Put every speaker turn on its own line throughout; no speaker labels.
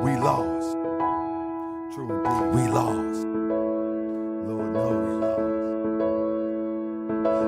We lost. True indeed. We lost. Lord knows we lost.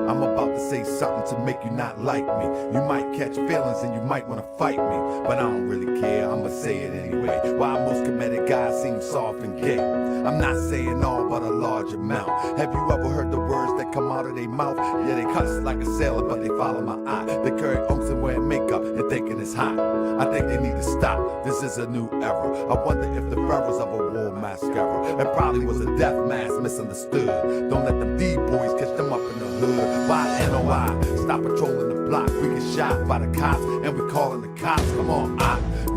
I'm about to say something to make you not like me. You might catch feelings and you might want to fight me, but I don't really care, I'ma say it anyway. Why most comedic guys seem soft and gay. I'm not saying all, but a large amount. Have you ever heard the words that come out of their mouth? Yeah, they cuss like a sailor, but they follow my eye. They carry unks and wear makeup and thinking it's hot. I think they need to stop, this is a new era. I wonder if the pharaohs of a war mascara. It probably was a death mask misunderstood. Don't let them D-boys catch them up in the hood. Why NOI? Stop patrolling the block. We get shot by the cops and we calling the cops. Come on,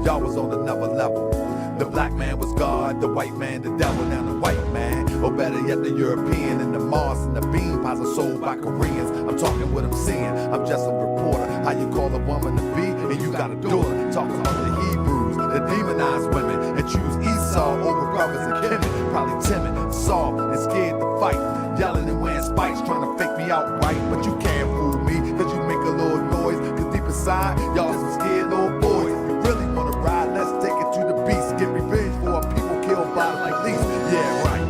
y'all was on another level. The black man was God, the white man the devil. Now the white man, or better yet the European, and the Mars and the bean pies are sold by Koreans. I'm talking what I'm seeing, I'm just a reporter. How you call a woman to be and you got a daughter. Talking about the Hebrews, the demonized women, and choose Esau over brothers and Kemet. Probably timid, soft, and scared to fight. Yelling and wearing spikes, trying to fake me out right. But you can't fool me, cause you make a little noise. Cause deep inside, y'all some scared little boys. You really wanna ride, let's take it to the beast. Get revenge for our people killed by the police. Yeah, right.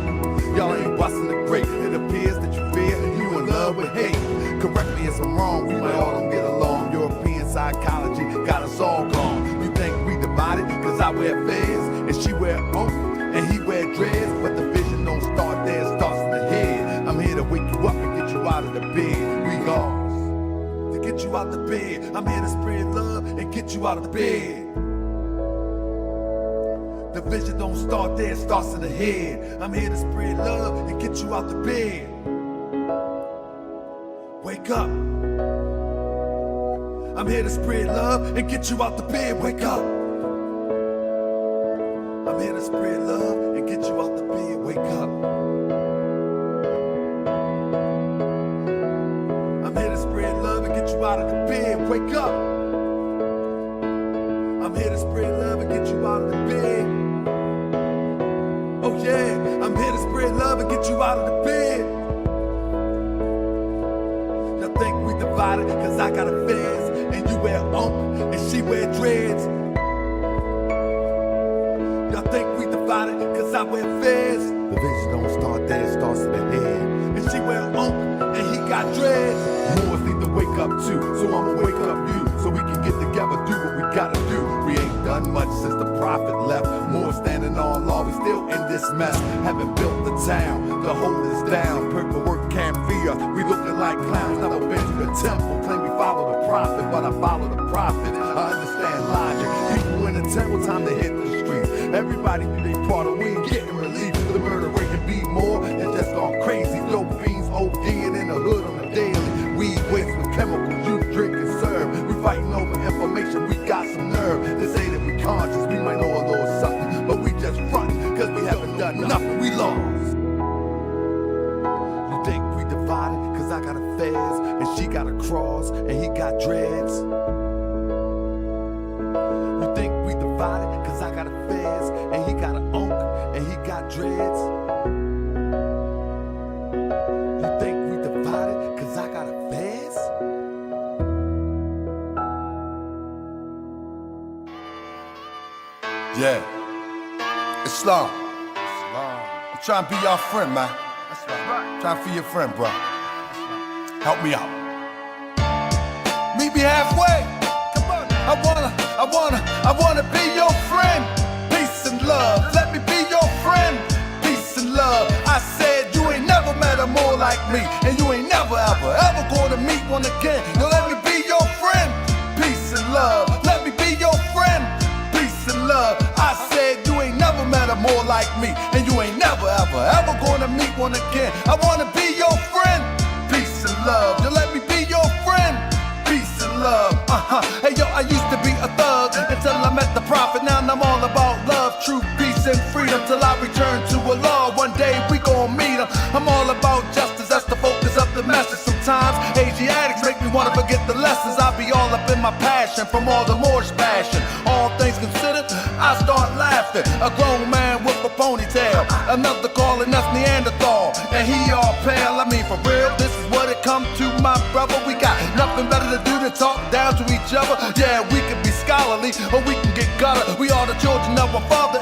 Y'all ain't busting the grape. It appears that you fear you in love with hate. Correct me if I'm wrong, we might all don't get along. European psychology got us all gone. You think we divided? Cause I wear fez and she wear oak and he wear dreads. But the vision don't start there, it starts in the head. I'm here to wake you up and get you out of the bed. We lost to get you out the bed. I'm here to spread love and get you out of the bed. The vision don't start there, it starts in the head. I'm here to spread love and get you out the bed. Wake up. I'm here to spread love and get you out the bed. Wake up. I'm here to spread love and get you out the bed. Wake up. I'm here to spread love and get you out of the bed. Wake up. I'm here to spread love and get you out of the bed. Oh yeah, I'm here to spread love and get you out of the bed. Y'all think we divided cause I got a fez and you wear ump and she wear dreads. Y'all think we divided cause I wear fez. The vision don't start there, it starts in the head. And she wear ump and he got dreads. Moors need to wake up too, so I'ma wake up you. So we can get together, do what we gotta do. We ain't done much since the prophet left. More standing on law, we still in this mess. Haven't built the town to hold us down. Paperwork can't feed us, we looking like clowns. Never been to the temple, claim we follow the prophet. But I follow the prophet, I understand logic. People in the temple, time to hit the streets. Everybody do their part of we ain't getting relief. The murder rate can be more, it's just gone crazy. Dope fiends ODing in the hood on the daily. Weed waste with chemicals, you drink and serve. We fighting over information, we got some nerve. To say that we conscious, we might know a little something, but we just frontin' cause we haven't done nothing, we lost. You think we divided cause I got a fez and she got a cross and he got dreads. You think we divided cause I got a fez and he got an unk and he got dreads. You think we divided cause I got a fez? Yeah, Islam. I'm trying to be your friend, man. That's right. Trying to be your friend, bro. Help me out. Meet me halfway. Come on. I wanna be your friend. Peace and love. Let me be your friend. Peace and love. I said you ain't never met a more like me, and you ain't never ever gonna meet one again. Now let me be your friend. Peace and love. Let me be your friend. Peace and love. I said you ain't never met a more like me, and you ain't never ever gonna meet one again. I wanna be your friend. Peace and love. You let me be your friend. Peace and love. Hey yo, I used to be a thug until I met the prophet. Now I'm all about love, truth, peace, and freedom till I return to Allah. One day we gon' meet him. I'm all about justice, that's the focus of the message. Sometimes Asiatics make me wanna forget the lessons. I be all up in my passion from all the Moorish passion. All things considered, I start laughing. A grown man with a ponytail, another calling us Neanderthal, and he all pale. I mean for real, this is what it come to, my brother. We got nothing better to do than talk down to each other. Yeah, we can be scholarly or we can get gutter. We are the children of our Father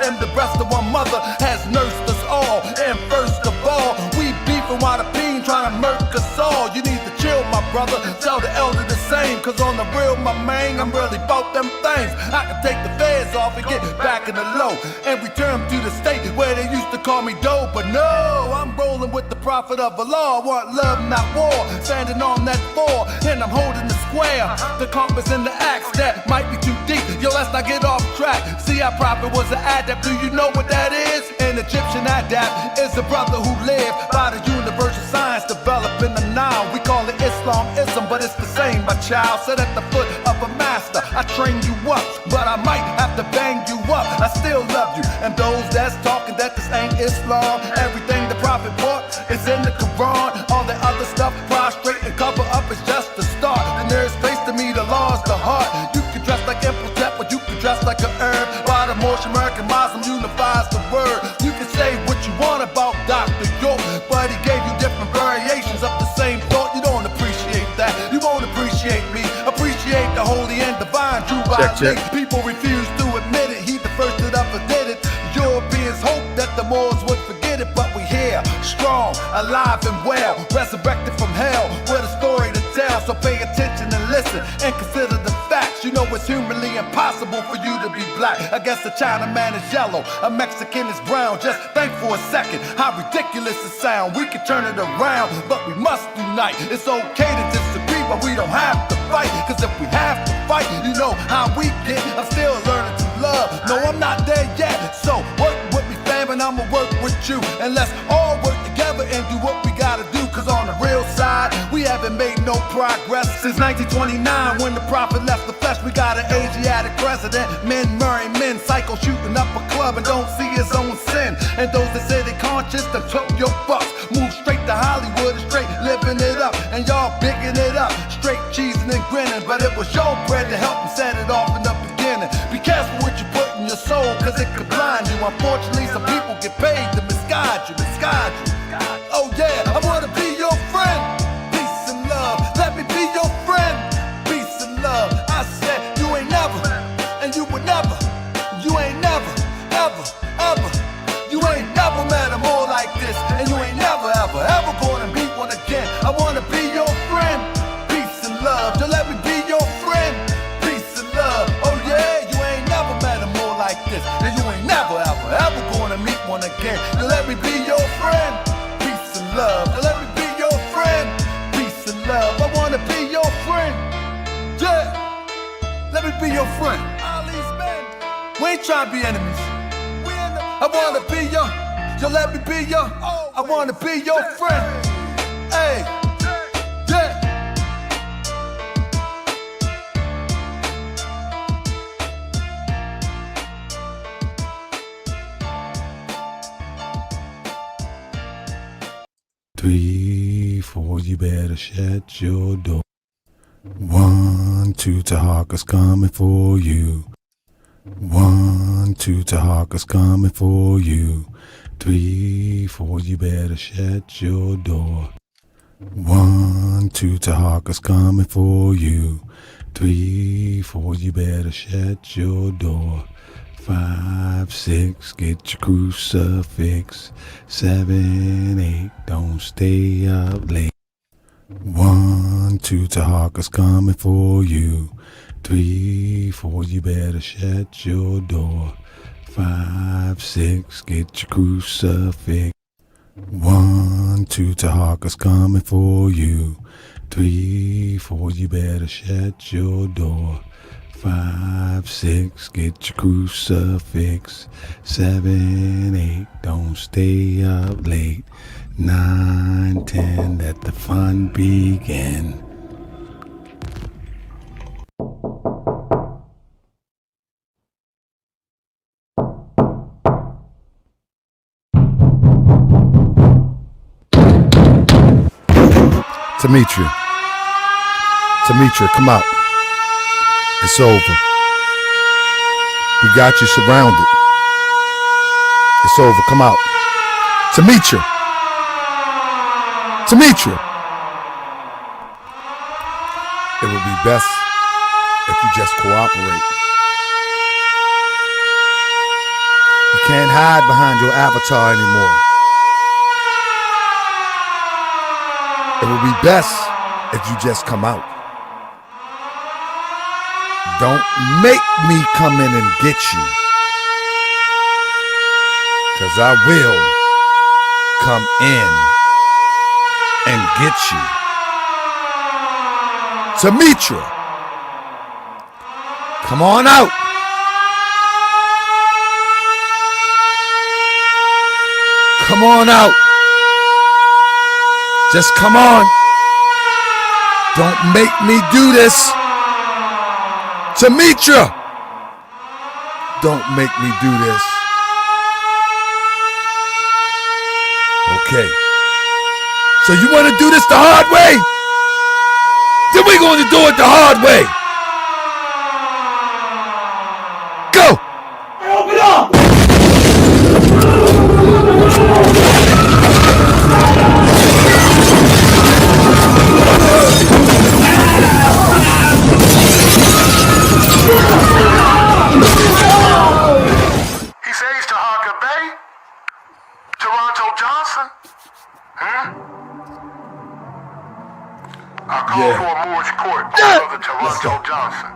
cause on the real, my man, I'm really bout them things. I can take the feds off and get back in the low and return to the state where they used to call me dope. But no, I'm rolling with the prophet of Allah. I want love, not war, standing on that floor, and I'm holding the square. The compass and the axe that might be too deep. Yo, let's not get off track. See, our prophet was an adept. Do you know what that is? An Egyptian adept is a brother who lived by the universal science developed in the Nile. We call it Islamism, but it's the same, my child. Sit at the foot of a master. I train you up, but I might have to bang you up. I still love you, and those that's talking that this ain't Islam. Everything the prophet brought is in the Quran. All the other stuff, prostrate and cover up, is just the start. The nearest place to me, the law's the heart. You can dress like Imhotep, but you can dress like a herb. By the Moorish American Muslim unifies the word. You can say what you want about Dr. York, but he gave you different variations of the same thought. You don't appreciate that. You won't appreciate me. Appreciate the holy and divine true check. People refuse to admit it. He the first that ever did it. Europeans hope that the Moors would forget it, but we here, strong, alive and well, resurrected from hell, with a story to tell. So pay attention and listen and consider the facts. You know it's humanly impossible for you to be black. I guess a Chinaman is yellow, a Mexican is brown. Just think for a second how ridiculous it sounds. We can turn it around, but we must unite. It's okay to disagree, but we don't have to fight. Cause if we have to fight, you know how we get. I'm still learning to love. No, I'm not there yet. So work with me, fam, and I'ma work with you. And let's all work together and do what we gotta do. Cause on the real side, we haven't made no progress since 1929 when the prophet left the flesh. We got an Asiatic president, men marrying men, psycho shooting up a club and don't see his own sin. And those that say they conscious, they took your bucks. Move straight to Hollywood and straight living it up. And y'all bigging it up, straight cheesing and grinning. But it was your bread to help them set it off in the beginning. Be careful what you put in your soul, cause it could blind you. Unfortunately, some people get paid to misguide you, misguide you. Oh yeah, I wanna be your friend. Peace and love, let me be your friend. Peace and love, I said you ain't never, and you would never. You ain't never, ever, ever. You ain't never met a more like this, and you ain't never, ever, ever gonna meet one again. I wanna be your friend. Peace and love, so let me be your friend. Peace and love, oh yeah, you ain't never met a more like this, and you ain't never, ever, ever gonna meet one again. So let me be your friend. Peace and love, so let me be your friend. Peace and love, I wanna be your friend. Yeah, let me be your friend. All these men, we ain't trying to be enemies. I wanna be your, yo, let me be your, I wanna be your friend. Hey, yeah.
Three, four, you better shut your door. 1, 2, Tahaka's coming for you. 1, 2, Tahaka's coming for you. 3, 4, you better shut your door. 1, 2, Tahaka's coming for you. 3, 4, you better shut your door. 5, 6, get your crucifix. 7, 8, don't stay up late. 1, 2, Tahaka's coming for you. 3, 4, you better shut your door. 5, 6, get your crucifix. 1, 2, Tahaka's coming for you. 3, 4, you better shut your door. 5, 6, get your crucifix. 7, 8, don't stay up late. 9, 10, let the fun begin.
Demetria, come out. It's over. We got you surrounded. It's over, come out. Demetria. It would be best if you just cooperate. You can't hide behind your avatar anymore. It would be best if you just come out. Don't make me come in and get you. 'Cause I will come in and get you. SaNeter, come on out. Come on out. Just come on. Don't make me do this. SaNeter, don't make me do this. Okay. So you want to do this the hard way? Then we're going to do it the hard way. Go! Open up!
He says to Harker Bay, Toronto Johnson. I call for a Moorish court of the Toronto Johnson.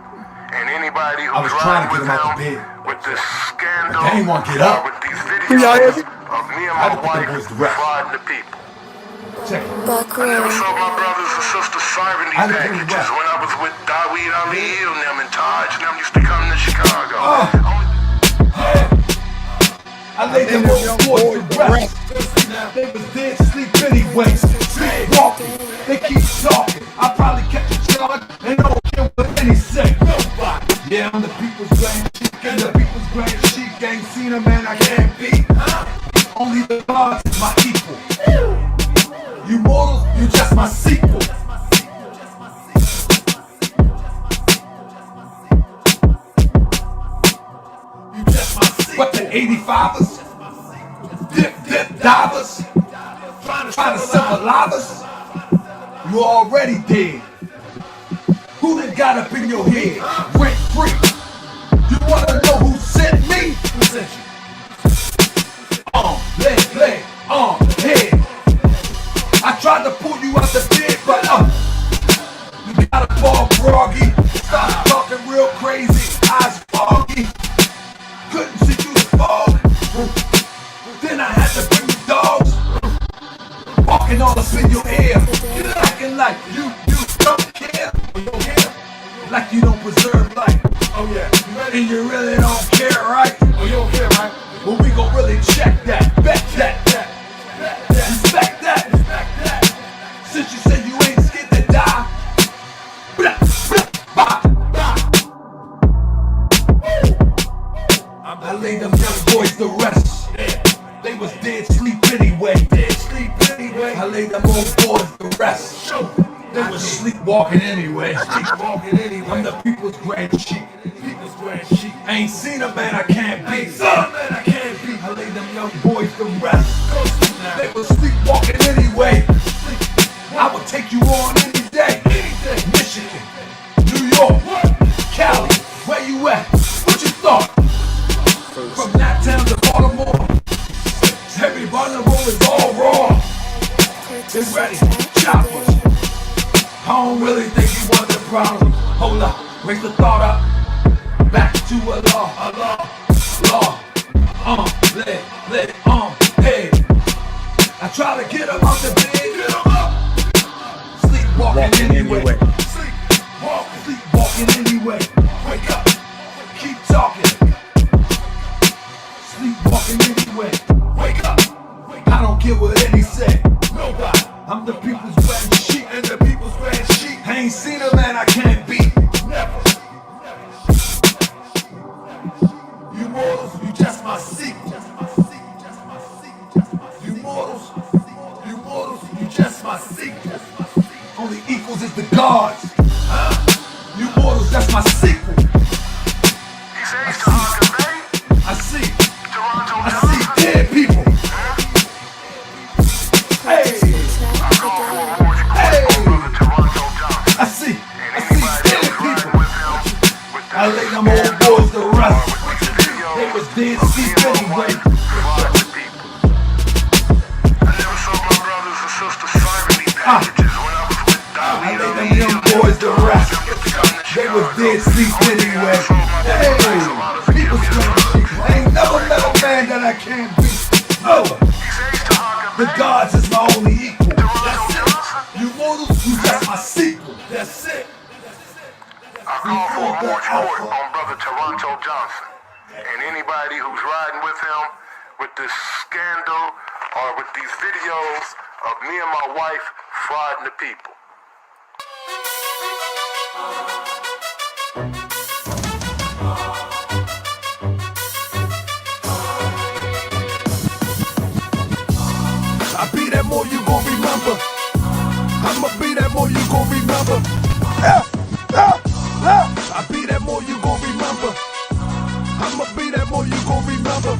And anybody who's
trying to
riding
get him
with
out the
him
bed.
with this scandal
But they ain't wanna get up.
with these videos of me and my wife frauding the people.
Check it.
I never saw my brothers and sisters serving these packages when I was with Daweed Ali and them and Taj and them used to come to Chicago.
I laid them on boys to rest. They was dead sleep anyway. Sleepwalking. They keep talking. I probably catch a charge and don't care what any say. Yeah, I'm the people's grand chic and the people's grand chic. Ain't seen a man I can't beat. Only the gods is my equal. You mortals, you just my sequel. You just my sequel. What the 85ers? Dip divers? Trying to symbolize us? You already dead. Who done got up in your head? Rent free. You wanna know who sent me? Who sent you? Leg, head. I tried to pull you out the bed, but you got a ball groggy. Started talking real crazy, eyes foggy. Couldn't see through the fog. Then I had to bring the dogs, walking all up in your ear. You acting like you don't care. Like you don't preserve life. Oh yeah, and you really don't care, right? Oh, you don't care, right? Well, we gon' really check that, bet that. Respect that. Since you said you ain't scared to die. I laid them young boys to rest. They was dead sleep anyway. I laid them old boys to rest. They was sleepwalking anyway. I'm the people's grand chief. I ain't seen a man I can't beat. I laid them young boys to rest. They was sleepwalking anyway. I would take you on any day. Michigan, New York, Cali, where you at? What you thought? From that town to Baltimore, every vulnerable is all raw. It's ready, choppers. I don't really think you want the problem. Hold up, raise the thought up. Back to a law. Let head. I try to get him out the bed. Sleepwalking anyway. Sleepwalking anyway. Wake up, keep talking. Sleepwalking anyway. Wake up. I don't care what any say. Nobody. I'm the people's grand sheep and the people's grand sheep. I ain't seen a man I can't beat. Never. You mortals, you just my sequel. You mortals, you just my sequel. Only equals is the gods. You mortals, that's my sequel.
He says to Harker Bay,
I see
Toronto
I
Johnson.
see dead people. Hey,
I call for a Moorish court of the Toronto Johnson.
I see
And anybody
dead
who's riding
people.
with him with
I
this
laid them old boys to rest. They was dead sleep anyway.
fraud the people. I never saw my brothers and sisters serving these packages when I was with
I
Daweed
laid them
Ali
young
and them
boys to rest.
used to come to
They
they was dead sleep anyway. Hey, people scream shit. I ain't never met a man that I can't beat. Oh, the gods is my only equal. That's it. You mortals, you just my sequel. That's it.
I call for a more short on Brother Toronto Johnson and anybody who's riding with him with this scandal or with these videos of me and my wife frauding the people.
I be that more you gon' remember. I'ma be that more you gon' remember. I be that more you gon' remember. I'ma be that more you gon' remember.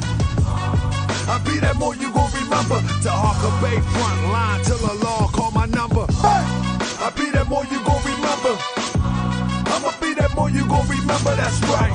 I be that more you gon' remember. To Harker Bay front line till the law call my number. I be that more you gon' remember. I'ma be that more you gon' remember. That's right.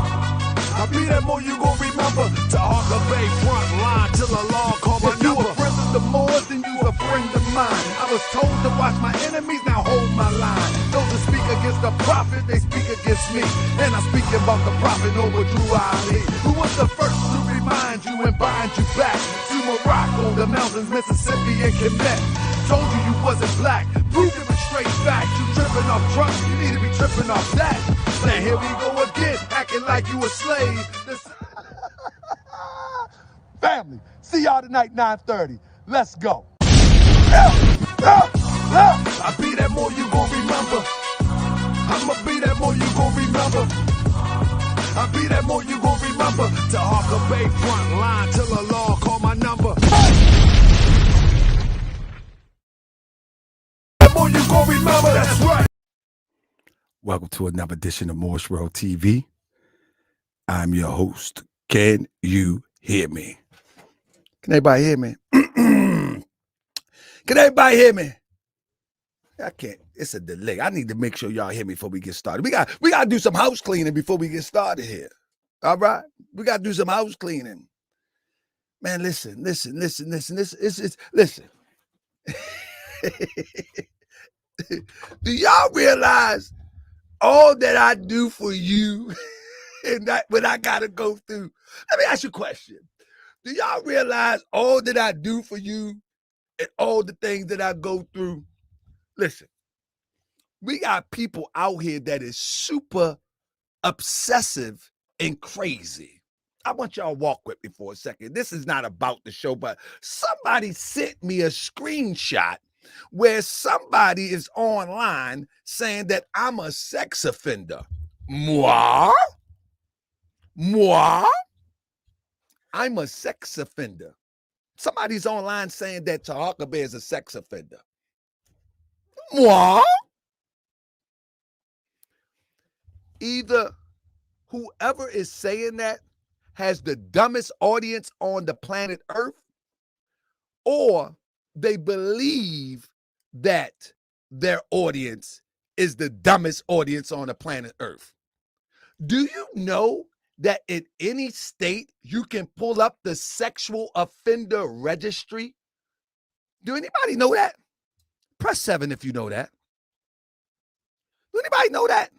I be that more you gon' remember. To Harker Bay front line till the law call my number. If you a friend of the Moors, then you a friend of mine. I was told to watch my enemies, now hold my line. Those that speak against the prophet, they speak against me. And I'm speaking about the prophet over Drew Ali, who was the first to remind you and bind you back to Morocco, the mountains, Mississippi, and Quebec. Told you you wasn't black, proved it with straight facts. You tripping off trucks, you need to be tripping off that. Now here we go again, acting like you a slave. Family, see y'all tonight, 9:30. Let's go. I be that more you gon' remember. I'ma be that more you gon' remember. I be that more you gon' remember. To Harker Bay front line till the law call my number. That more you gon' remember, that's right. Welcome to another edition of Morse World TV. I'm your host. Can you hear me? Can everybody hear me? Can everybody hear me? I can't. It's a delay. I need to make sure y'all hear me before we get started. We got to do some house cleaning before we get started here. All right? We got to do some house cleaning. Man, listen. Listen. Do y'all realize all that I do for you and that what I got to go through? Let me ask you a question. Do y'all realize all that I do for you and all the things that I go through? Listen, we got people out here that is super obsessive and crazy. I want y'all to walk with me for a second. This is not about the show, but somebody sent me a screenshot where somebody is online saying that I'm a sex offender. Moi? I'm a sex offender. Somebody's online saying that Harker Bay is a sex offender. Moi? Either whoever is saying that has the dumbest audience on the planet Earth, or they believe that their audience is the dumbest audience on the planet Earth. Do you know that in any state you can pull up the sexual offender registry? Do anybody know that? Press 7 if you know that. Do anybody know that?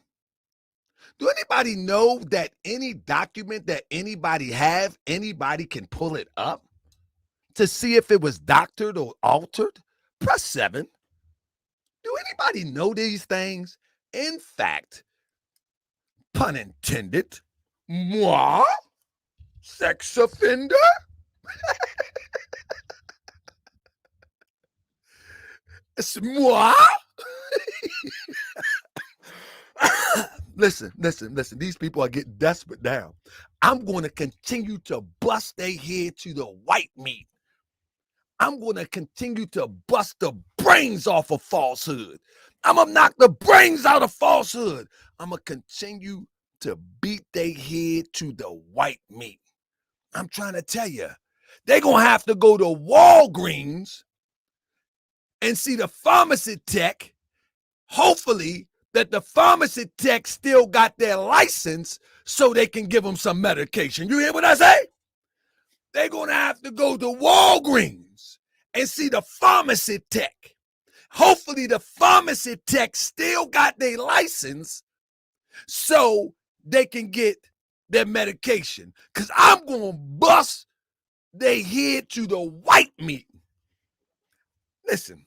Do anybody know that any document that anybody have, anybody can pull it up to see if it was doctored or altered? Press 7. Do anybody know these things? In fact, pun intended, moi, sex offender? It's moi? Listen. These people are getting desperate now. I'm going to continue to bust their head to the white meat. I'm going to continue to bust the brains off of falsehood. I'm going to knock the brains out of falsehood. I'm going to continue to beat their head to the white meat. I'm trying to tell you, they're going to have to go to Walgreens and see the pharmacy tech, hopefully, that the pharmacy tech still got their license so they can give them some medication. You hear what I say? They're going to have to go to Walgreens and see the pharmacy tech. Hopefully the pharmacy tech still got their license so they can get their medication. Because I'm going to bust they head to the white meat. Listen.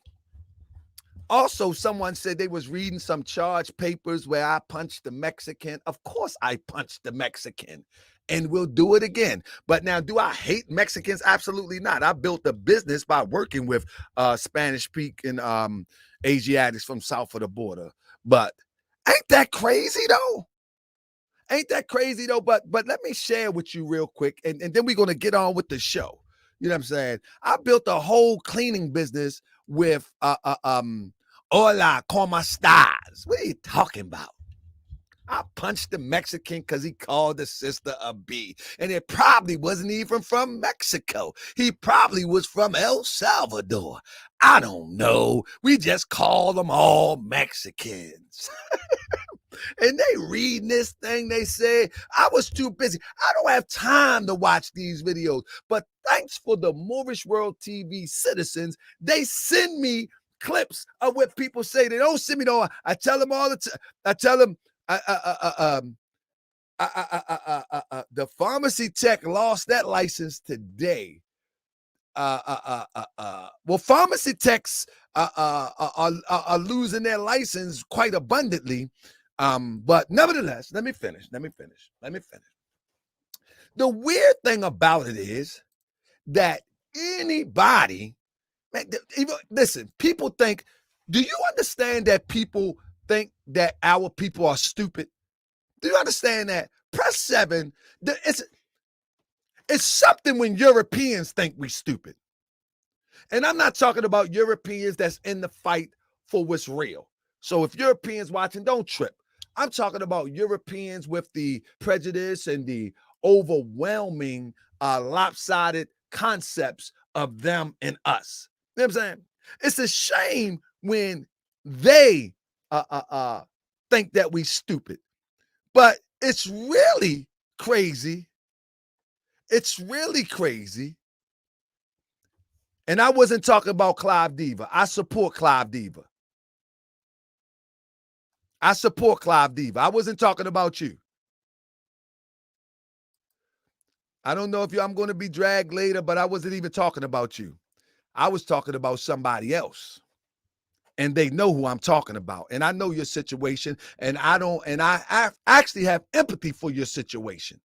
Also, someone said they was reading some charge papers where I punched the Mexican. Of course I punched the Mexican, and we'll do it again. But now, do I hate Mexicans? Absolutely not. I built a business by working with Spanish-speaking Asiatics from south of the border. But ain't that crazy, though? Ain't that crazy, though? But let me share with you real quick, and then we're going to get on with the show. You know what I'm saying? I built a whole cleaning business with hola, ¿cómo estás? What are you talking about? I punched the Mexican because he called the sister a B. And it probably wasn't even from Mexico. He probably was from El Salvador. I don't know. We just call them all Mexicans. And they reading this thing, they say, I was too busy. I don't have time to watch these videos. But thanks for the Moorish World TV citizens, they send me clips of what people say. They don't send me no. I tell them all the time. I tell them, the pharmacy tech lost that license today. Well, pharmacy techs are losing their license quite abundantly. But nevertheless, let me finish. The weird thing about it is that anybody, man, even listen, people think, do you understand that people think that our people are stupid? Do you understand that? Press 7. It's something when Europeans think we stupid. And I'm not talking about Europeans that's in the fight for what's real. So if Europeans watching, don't trip. I'm talking about Europeans with the prejudice and the overwhelming lopsided concepts of them and us. You know what I'm saying? It's a shame when they think that we stupid. But it's really crazy. It's really crazy. And I wasn't talking about Clive Diva. I support Clive Diva. I wasn't talking about you. I don't know if I'm going to be dragged later, but I wasn't even talking about you. I was talking about somebody else. And they know who I'm talking about. And I know your situation. And I actually have empathy for your situation.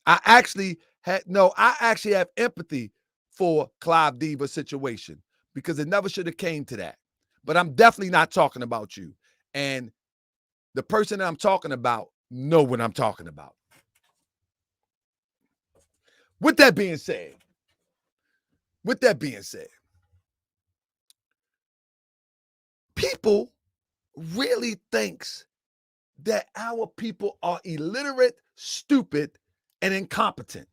I actually have empathy for Clive Diva's situation because it never should have came to that. But I'm definitely not talking about you. And the person that I'm talking about know what I'm talking about. With that being said, people really thinks that our people are illiterate, stupid, and incompetent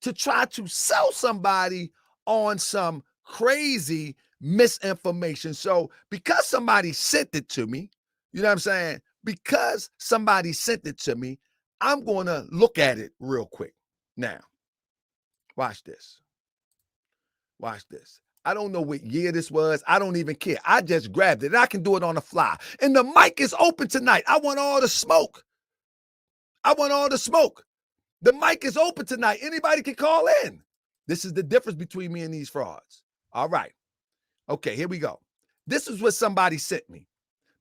to try to sell somebody on some crazy misinformation. So because somebody sent it to me, you know what I'm saying? Because somebody sent it to me, I'm going to look at it real quick. Now, watch this. I don't know what year this was. I don't even care. I just grabbed it. I can do it on the fly. And the mic is open tonight. I want all the smoke. The mic is open tonight. Anybody can call in. This is the difference between me and these frauds. All right. Okay, here we go. This is what somebody sent me.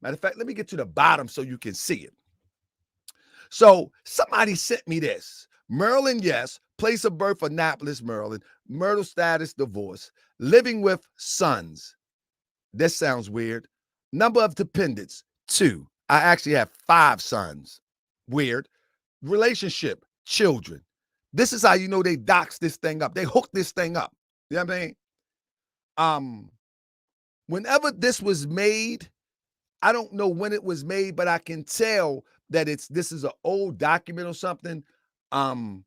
Matter of fact, let me get to the bottom so you can see it. So somebody sent me this. Maryland, yes. Place of birth, Annapolis, Maryland. Marital status, divorce. Living with sons. This sounds weird. Number of dependents, 2. I actually have 5 sons. Weird. Relationship, children. This is how you know they dox this thing up. They hook this thing up. You know what I mean? Whenever this was made, I don't know when it was made, but I can tell that this is an old document or something. Home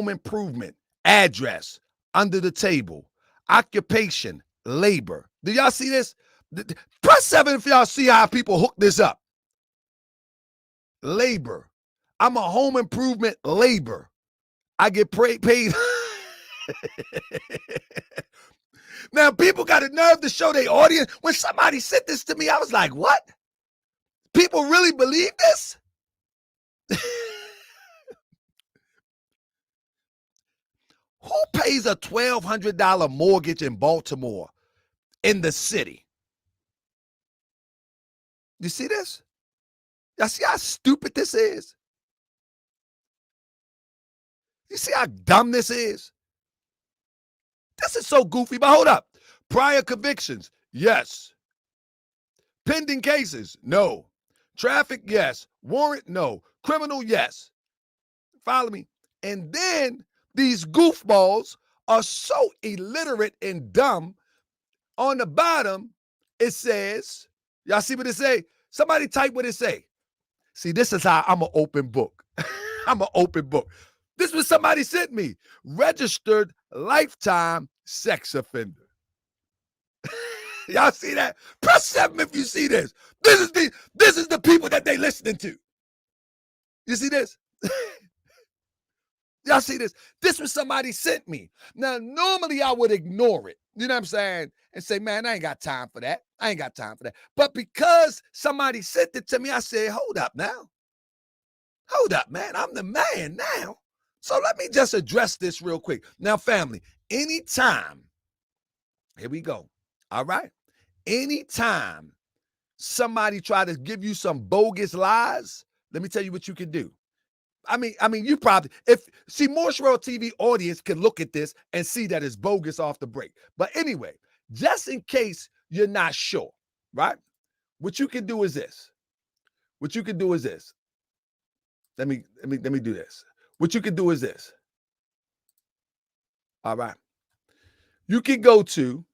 improvement, address, under the table, occupation, labor. Do y'all see this? Press 7 if y'all see how people hook this up. Labor. I'm a home improvement labor. I get paid. Now, people got a nerve to show their audience. When somebody sent this to me, I was like, what? People really believe this? Who pays a $1,200 mortgage in Baltimore in the city? You see this? Y'all see how stupid this is? You see how dumb this is? This is so goofy, but hold up. Prior convictions, yes. Pending cases, no. Traffic, yes. Warrant, no. Criminal, yes. Follow me? And then these goofballs are so illiterate and dumb. On the bottom, it says, y'all see what it say? Somebody type what it say. See, this is how I'm an open book. I'm an open book. This is what somebody sent me. Registered lifetime sex offender. Y'all see that? Press 7 if you see this. This is the people that they listening to. You see this? Y'all see this? This was somebody sent me. Now, normally I would ignore it. You know what I'm saying? And say, man, I ain't got time for that. I ain't got time for that. But because somebody sent it to me, I said, hold up now. Hold up, man. I'm the man now. So let me just address this real quick. Now, family, anytime, here we go. All right. Anytime somebody try to give you some bogus lies, let me tell you what you can do. I mean, you probably, Morse World TV audience can look at this and see that it's bogus off the break. But anyway, just in case you're not sure, right? What you can do is this. What you can do is this. Let me do this. What you can do is this. All right. You can go to,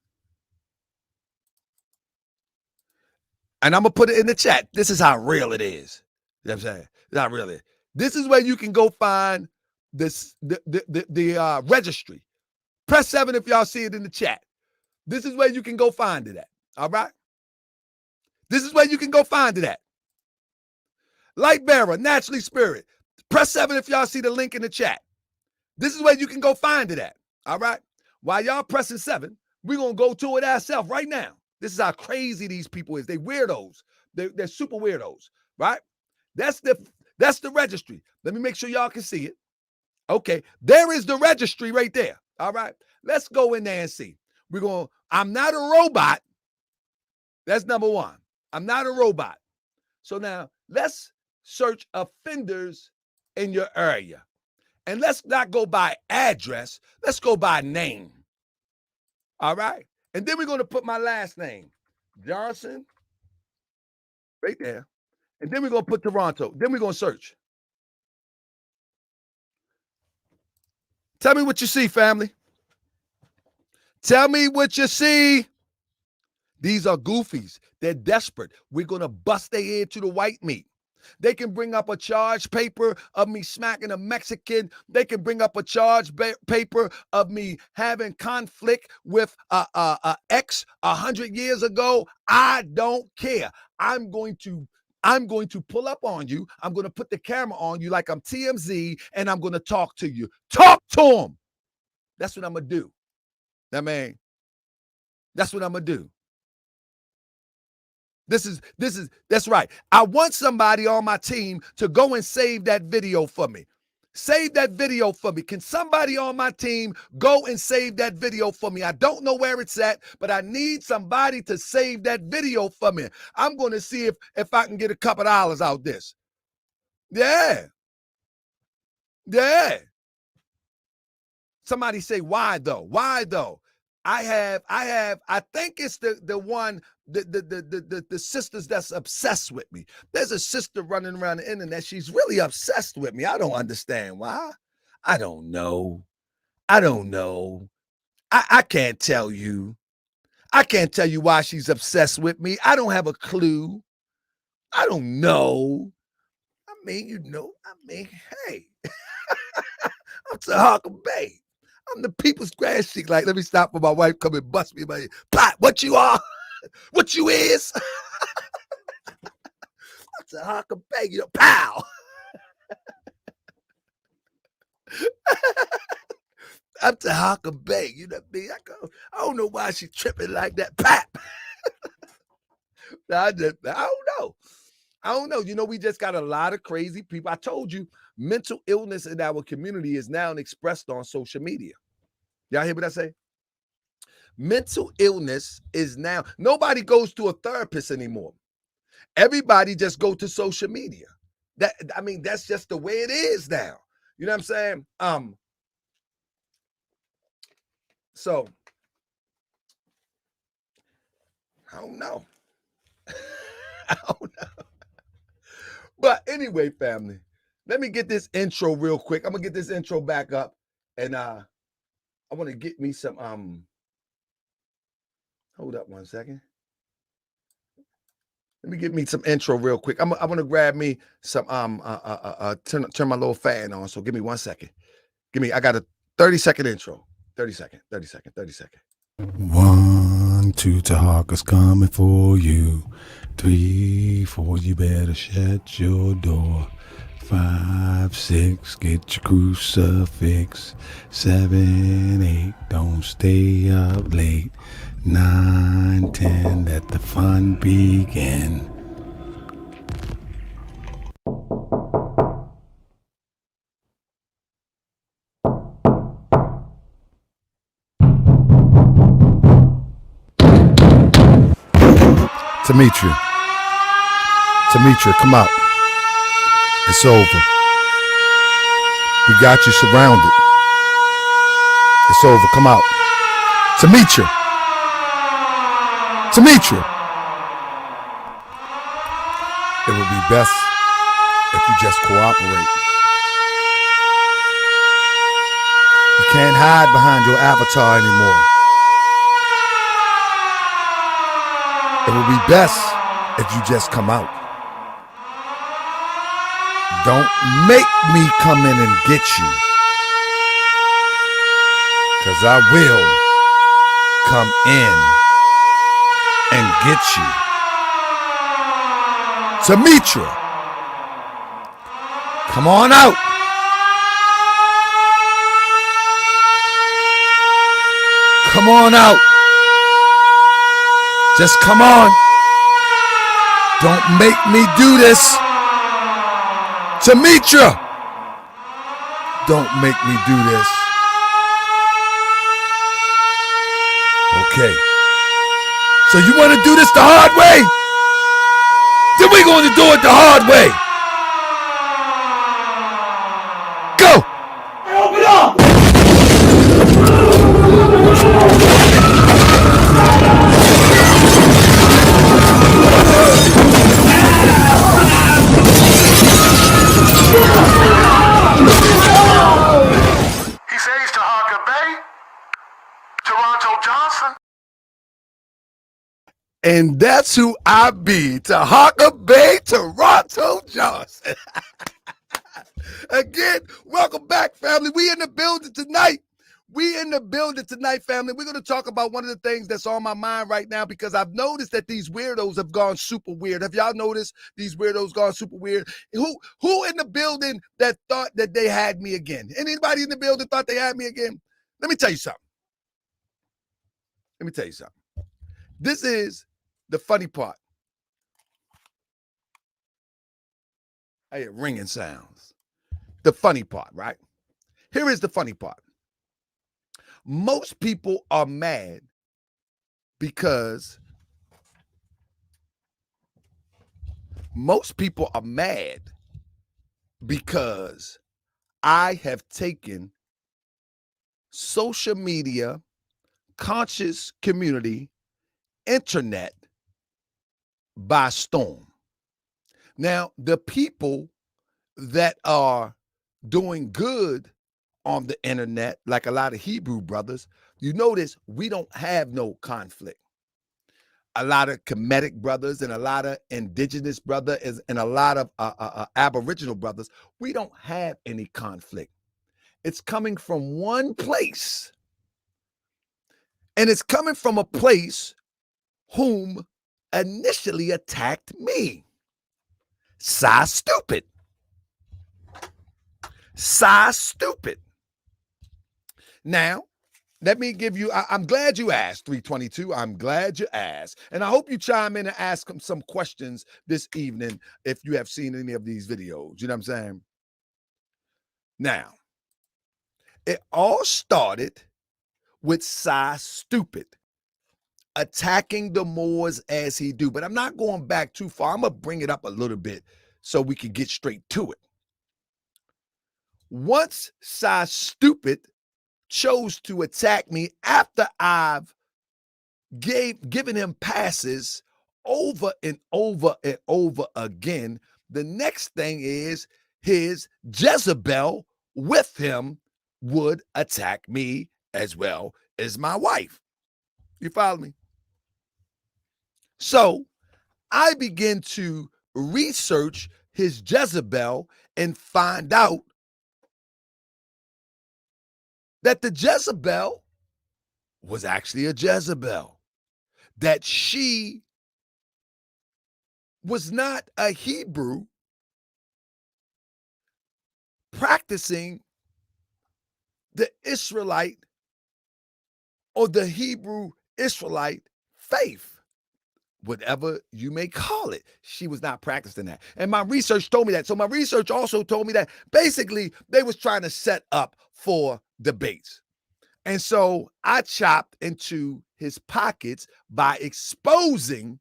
and I'm gonna put it in the chat. This is how real it is. You know what I'm saying? It's how real it is. This is where you can go find this the registry. Press 7 if y'all see it in the chat. This is where you can go find it at. All right. This is where you can go find it at. Light bearer, naturally spirit. Press 7 if y'all see the link in the chat. This is where you can go find it at. All right. While y'all pressing 7, we're gonna go to it ourselves right now. This is how crazy these people is. They weirdos. They're super weirdos, right? That's the registry. Let me make sure y'all can see it. Okay, there is the registry right there. All right, let's go in there and see. I'm not a robot. That's number 1. I'm not a robot. So now let's search offenders in your area. And let's not go by address. Let's go by name. All right. And then we're going to put my last name, Johnson, right there. And then we're going to put Toronto. Then we're going to search. Tell me what you see, family. Tell me what you see. These are goofies. They're desperate. We're going to bust their head to the white meat. They can bring up a charge paper of me smacking a Mexican. They can bring up a charge paper of me having conflict with a ex 100 years ago. I don't care. I'm going to pull up on you. I'm going to put the camera on you like I'm TMZ, and I'm going to talk to you. Talk to them. That's what I'm going to do. That's what I'm going to do. That's right. I want somebody on my team to go and save that video for me. Save that video for me. Can somebody on my team go and save that video for me? I don't know where it's at, but I need somebody to save that video for me. I'm going to see if I can get a couple dollars out this. Yeah. Somebody say, why though? Why though? I think it's the one, the sisters that's obsessed with me. There's a sister running around the internet. She's really obsessed with me. I don't understand why. I don't know. I can't tell you. I can't tell you why she's obsessed with me. I don't have a clue. I don't know. Hey. I'm Tahaka Bay. I'm the people's grass chick. Like, let me stop for my wife come and bust me in my head. Pot, what you are? What you is? I'm Tahaka Bay, you know, pow. I'm Tahaka Bay, you know what I mean? I don't know why she's tripping like that. Pap. I don't know. I don't know. You know, we just got a lot of crazy people. I told you, mental illness in our community is now expressed on social media. Y'all hear what I say? Mental illness is now, nobody goes to a therapist anymore. Everybody just go to social media. That's just the way it is now. You know what I'm saying? So I don't know. I don't know. But anyway, family, let me get this intro real quick. I'm gonna get this intro back up, and I want to get me some hold up one second. Let me get me some intro real quick. I want to grab me some turn my little fan on. So give me 1 second. I got a 30-second intro. 30 second.
1, 2, Tahaka's coming for you. 3, 4, you better shut your door. 5, 6, get your crucifix. 7, 8, don't stay up late. 9, 10, let the fun begin.
Demetria, come out. It's over. We got you surrounded. It's over. Come out. Demetria. It would be best if you just cooperate. You can't hide behind your avatar anymore. It would be best if you just come out. Don't make me come in and get you. Because I will come in and get you. Demetria, come on out. Come on out. Just come on. Don't make me do this. Demetria, don't make me do this. Okay. So you want to do this the hard way? Then we're going to do it the hard way. Go! Open up!
He says to Harker Bay, Toronto Johnson.
And that's who I be, Tahaka Bay, Toronto Johnson. Again, welcome back, family. We in the building tonight. Family. We're going to talk about one of the things that's on my mind right now because I've noticed that these weirdos have gone super weird. Have y'all noticed these weirdos gone super weird? Who in the building that thought that they had me again? Anybody in the building thought they had me again? Let me tell you something. This is the funny part. I hear ringing sounds. The funny part, right? Here is the funny part. Most people are mad because I have taken social media, conscious community, internet by storm. Now, the people that are doing good on the internet, like a lot of Hebrew brothers, you notice we don't have no conflict. A lot of Kemetic brothers and a lot of indigenous brothers and a lot of Aboriginal brothers, we don't have any conflict. It's coming from one place. And it's coming from a place whom initially attacked me. Stupid. Now, let me give you, I'm glad you asked, 322. I'm glad you asked. And I hope you chime in and ask them some questions this evening if you have seen any of these videos. You know what I'm saying? Now, it all started with SaStupid attacking the Moors as he do. But I'm not going back too far. I'm going to bring it up a little bit so we can get straight to it. Once SaStupid chose to attack me after I've given him passes over and over and over again, the next thing is his Jezebel with him would attack me as well as my wife. You follow me? So I begin to research his Jezebel and find out that the Jezebel was actually a Jezebel, that she was not a Hebrew practicing the Israelite or the Hebrew Israelite faith, whatever you may call it. She was not practicing that. And my research told me that. So my research also told me that basically they was trying to set up for debates. And so I chopped into his pockets by exposing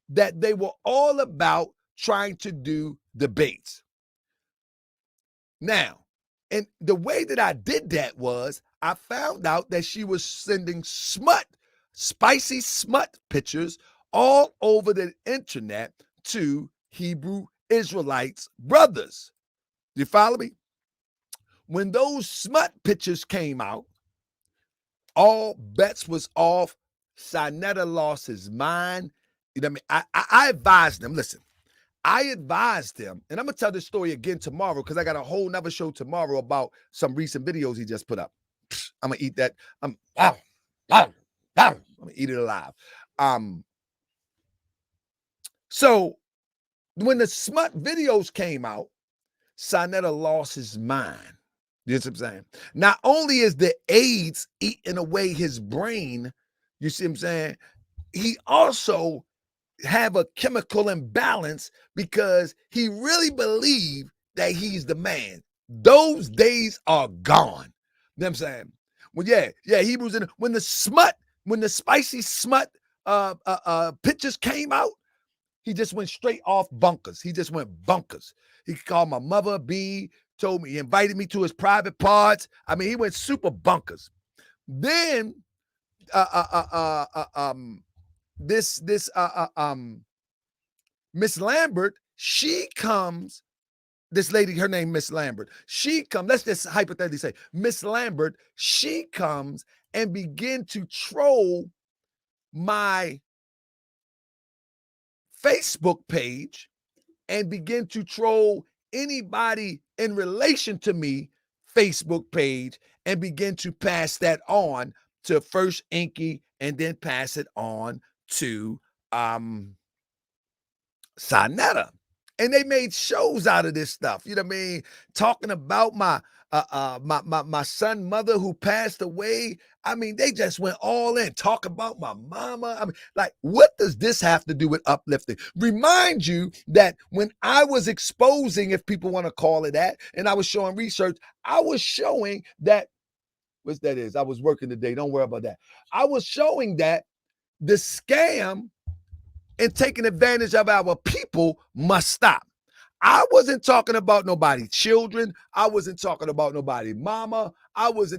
that they were all about trying to do debates. Now, and the way that I did that was I found out that she was sending spicy smut pictures all over the internet to Hebrew Israelites brothers. You follow me? When those smut pictures came out, all bets was off. SaNeter lost his mind. You know what I mean? I advised them, listen, I advised him, and I'm going to tell this story again tomorrow because I got a whole nother show tomorrow about some recent videos he just put up. I'm going to eat that. I'm going to eat it alive. So when the smut videos came out, SaNeter lost his mind. You know what I'm saying? Not only is the AIDS eating away his brain, you see what I'm saying? He also have a chemical imbalance because he really believed that he's the man. Those days are gone. You know what I'm saying? Well, yeah, Hebrews when the spicy smut pictures came out, he just went straight off bunkers. He just went bunkers. He called my mother B, told me, he invited me to his private parts. I mean, he went super bunkers. Then Miss Lambert, she comes, this lady, her name Miss Lambert, she comes, let's just hypothetically say, Miss Lambert, she comes and begin to troll my Facebook page and begin to troll anybody in relation to me Facebook page and begin to pass that on to first Inky and then pass it on to SaNeter. And they made shows out of this stuff. You know what I mean? Talking about my son mother who passed away. I mean, they just went all in. Talk about my mama. I mean, like, what does this have to do with uplifting? Remind you that when I was exposing, if people want to call it that, and I was showing research, I was showing that, what's that is? I was working today. Don't worry about that. I was showing that the scam and taking advantage of our people must stop. I wasn't talking about nobody children. I wasn't talking about nobody mama. I was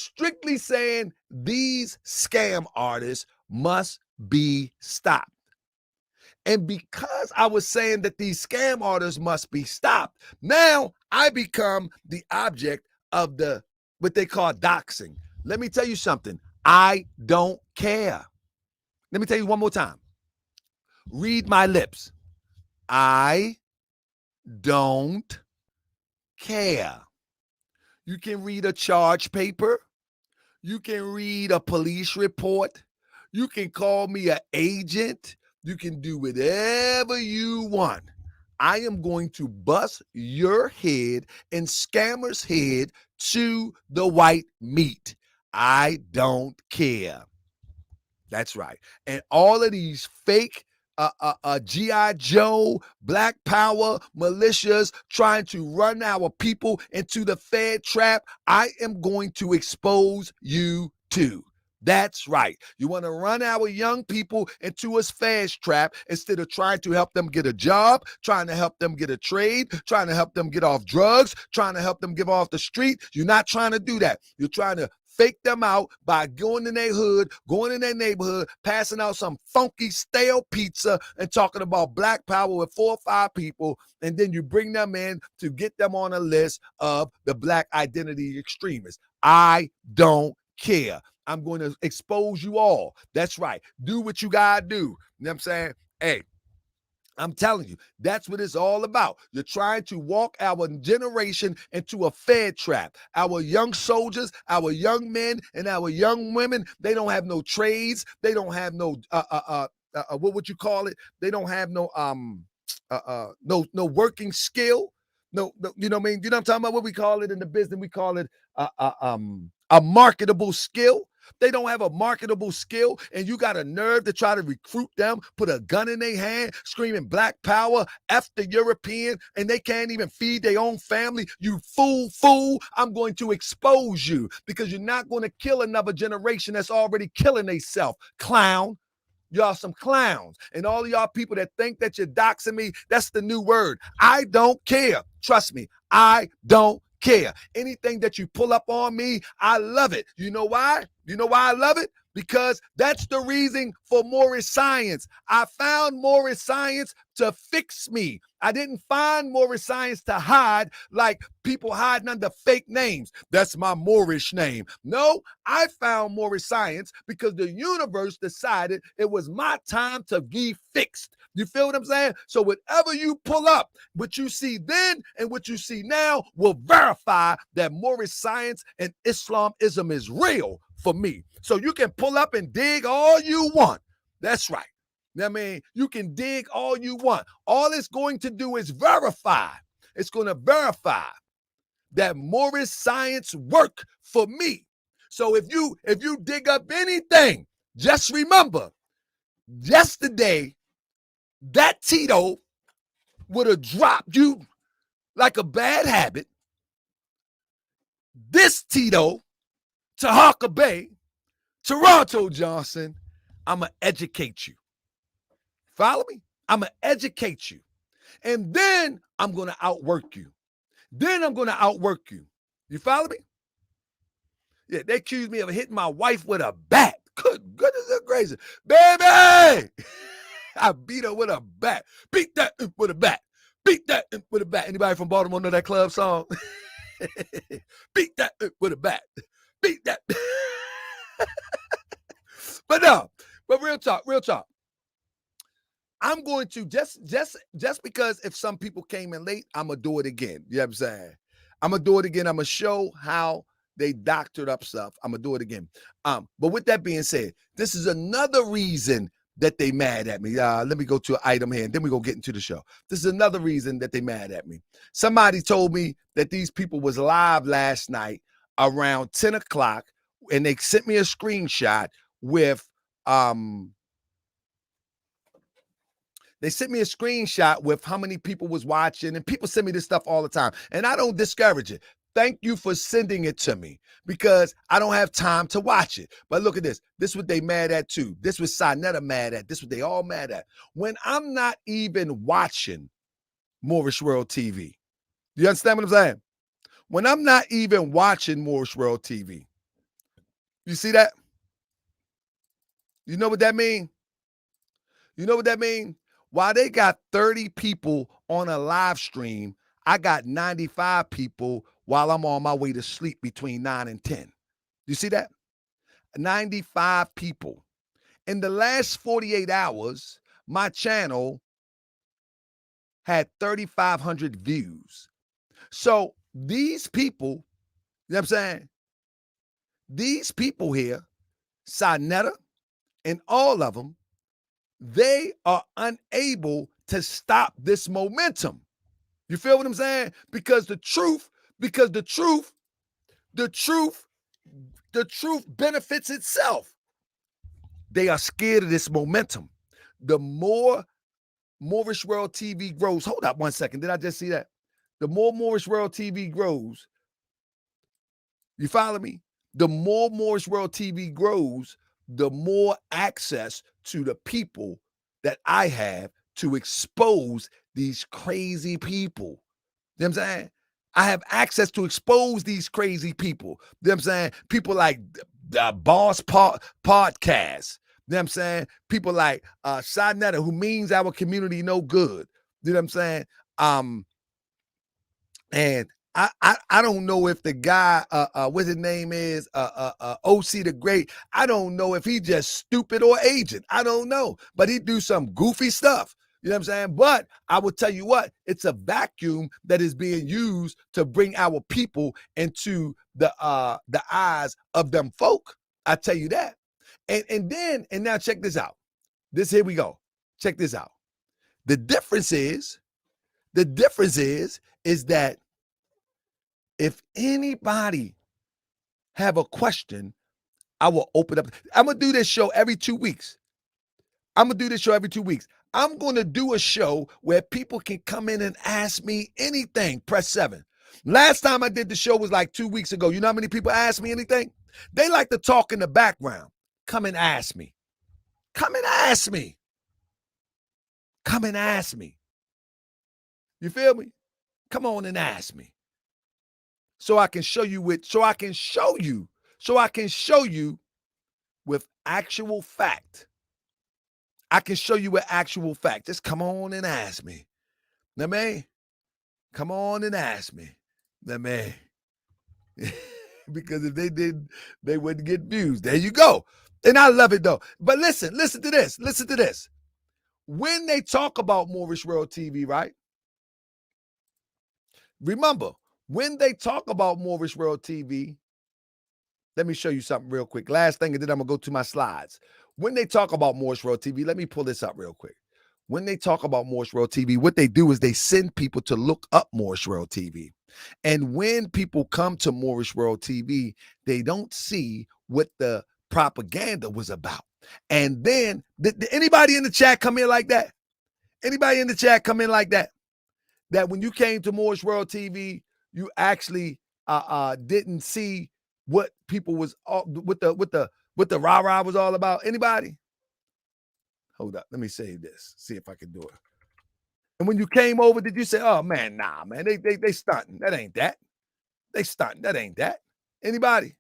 strictly saying these scam artists must be stopped. And because I was saying that these scam artists must be stopped, now I become the object of what they call doxing. Let me tell you something. I don't care. Let me tell you one more time. Read my lips. I don't care. You can read a charge paper. You can read a police report. You can call me an agent. You can do whatever you want. I am going to bust your head and scammers' head to the white meat. I don't care. That's right. And all of these fake G.I. Joe, Black Power militias trying to run our people into the Fed trap, I am going to expose you too. That's right. You want to run our young people into a fast trap instead of trying to help them get a job, trying to help them get a trade, trying to help them get off drugs, trying to help them get off the street. You're not trying to do that. You're trying to fake them out by going in their hood, going in their neighborhood, passing out some funky stale pizza and talking about Black Power with 4 or 5 people, and then you bring them in to get them on a list of the Black identity extremists. I don't care. I'm going to expose you all. That's right. Do what you gotta do. You know what I'm saying? Hey, I'm telling you, that's what it's all about. You're trying to walk our generation into a Fed trap. Our young soldiers, our young men, and our young women, they don't have no trades. They don't have no what would you call it? They don't have no no working skill. No, you know what I mean? You know what I'm talking about? What we call it in the business? We call it a marketable skill. They don't have a marketable skill, and you got a nerve to try to recruit them, put a gun in their hand, screaming Black Power, F the European, and they can't even feed their own family. You fool, I'm going to expose you because you're not going to kill another generation that's already killing themselves. Clown. Y'all some clowns. And all of y'all people that think that you're doxing me, that's the new word. I don't care. Trust me, I don't care. Anything that you pull up on me, I love it. You know why? You know why I love it? Because that's the reason for Morris Science. I found Morris Science to fix me. I didn't find Morris Science to hide like people hiding under fake names. That's my Moorish name. No, I found Morris Science because the universe decided it was my time to be fixed. You feel what I'm saying? So whatever you pull up, what you see then and what you see now will verify that Morris Science and Islamism is real for me. So you can pull up and dig all you want. That's right. I mean, you can dig all you want. All it's going to do is verify. It's going to verify that Morris Science work for me. So if you dig up anything, just remember, yesterday, that Tito would have dropped you like a bad habit. This Tito, Tahaka Bay, Toronto Johnson, I'm going to educate you. Follow me? I'm going to educate you. And then I'm going to outwork you. You follow me? Yeah, they accused me of hitting my wife with a bat. Good goodness gracious. Baby! I beat her with a bat. Beat that with a bat. Beat that with a bat. Anybody from Baltimore know that club song? Beat that with a bat. Beat that. But real talk. I'm going to just because if some people came in late, I'm going to do it again. You know what I'm saying? I'm going to do it again. I'm going to show how they doctored up stuff. I'm going to do it again. But with that being said, this is another reason that they mad at me. Let me go to an item here, and then we go get into the show. This is another reason that they mad at me. Somebody told me that these people was live last night around 10 o'clock, and they sent me a screenshot with They sent me a screenshot with how many people was watching, and people send me this stuff all the time, and I don't discourage it. Thank you for sending it to me because I don't have time to watch it. But look at this. This is what they mad at too. This was SaNeter mad at. This is what they all mad at. When I'm not even watching Moorish World TV. You understand what I'm saying? When I'm not even watching Moorish World TV. You see that? You know what that mean? You know what that mean? While they got 30 people on a live stream, I got 95 people while I'm on my way to sleep between 9 and 10. You see that? 95 people. In the last 48 hours, my channel had 3,500 views. So these people, you know what I'm saying? These people here, SaNeter and all of them, they are unable to stop this momentum. You feel what I'm saying? Because the truth benefits itself. They are scared of this momentum. The more Moorish World TV grows, hold up one second. Did I just see that? The more Moorish World TV grows, you follow me? The more Moorish World TV grows, the more access to the people that I have to expose these crazy people. You know what I'm saying? I have access to expose these crazy people. You know what I'm saying? People like the Boss Podcast. You know what I'm saying? People like SaNeter, who means our community no good. You know what I'm saying? And I don't know if the guy, what his name is, OC the Great, I don't know if he just stupid or agent. I don't know. But he do some goofy stuff. You know what I'm saying? But I will tell you what, it's a vacuum that is being used to bring our people into the eyes of them folk. I tell you that. And now check this out. Here we go. Check this out. The difference is that if anybody have a question, I will open up. I'm going to do this show every 2 weeks. I'm going to do a show where people can come in and ask me anything. Press 7. Last time I did the show was like 2 weeks ago. You know how many people asked me anything? They like to talk in the background. Come and ask me. Come and ask me. Come and ask me. You feel me? Come on and ask me. So I can show you with actual fact. I can show you with actual fact. Just come on and ask me. Now, man, come on and ask me. Now, man, because if they did, they wouldn't get views. There you go. And I love it though. But listen to this. When they talk about Moorish World TV, right? Remember, when they talk about Moorish World TV, let me show you something real quick. Last thing, and then I'm going to go to my slides. When they talk about Moorish World TV, let me pull this up real quick. When they talk about Moorish World TV, what they do is they send people to look up Moorish World TV. And when people come to Moorish World TV, they don't see what the propaganda was about. And then, did anybody in the chat come in like that? Anybody in the chat come in like that? That when you came to Moorish World TV, you actually didn't see what people was what the rah-rah was all about? Anybody? Hold up, let me save this. See if I can do it. And when you came over, did you say, "Oh man, nah, man, they stunting. That ain't that. They stunting. That ain't that." Anybody?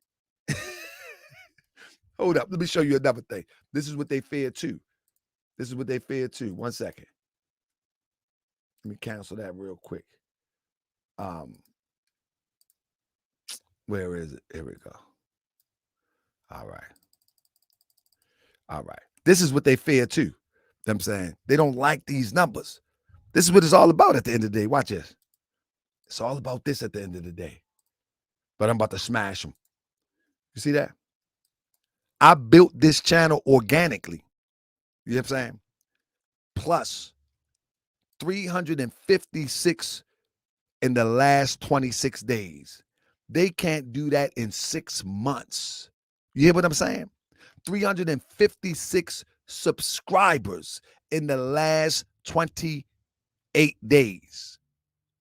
Hold up, let me show you another thing. This is what they fear too. One second. Let me cancel that real quick. Where is it? Here we go. All right. This is what they fear too. You know what I'm saying? They don't like these numbers. This is what it's all about at the end of the day. Watch this. It's all about this at the end of the day. But I'm about to smash them. You see that? I built this channel organically. You know what I'm saying? Plus 356 in the last 26 days. They can't do that in 6 months. You hear what I'm saying? 356 subscribers in the last 28 days.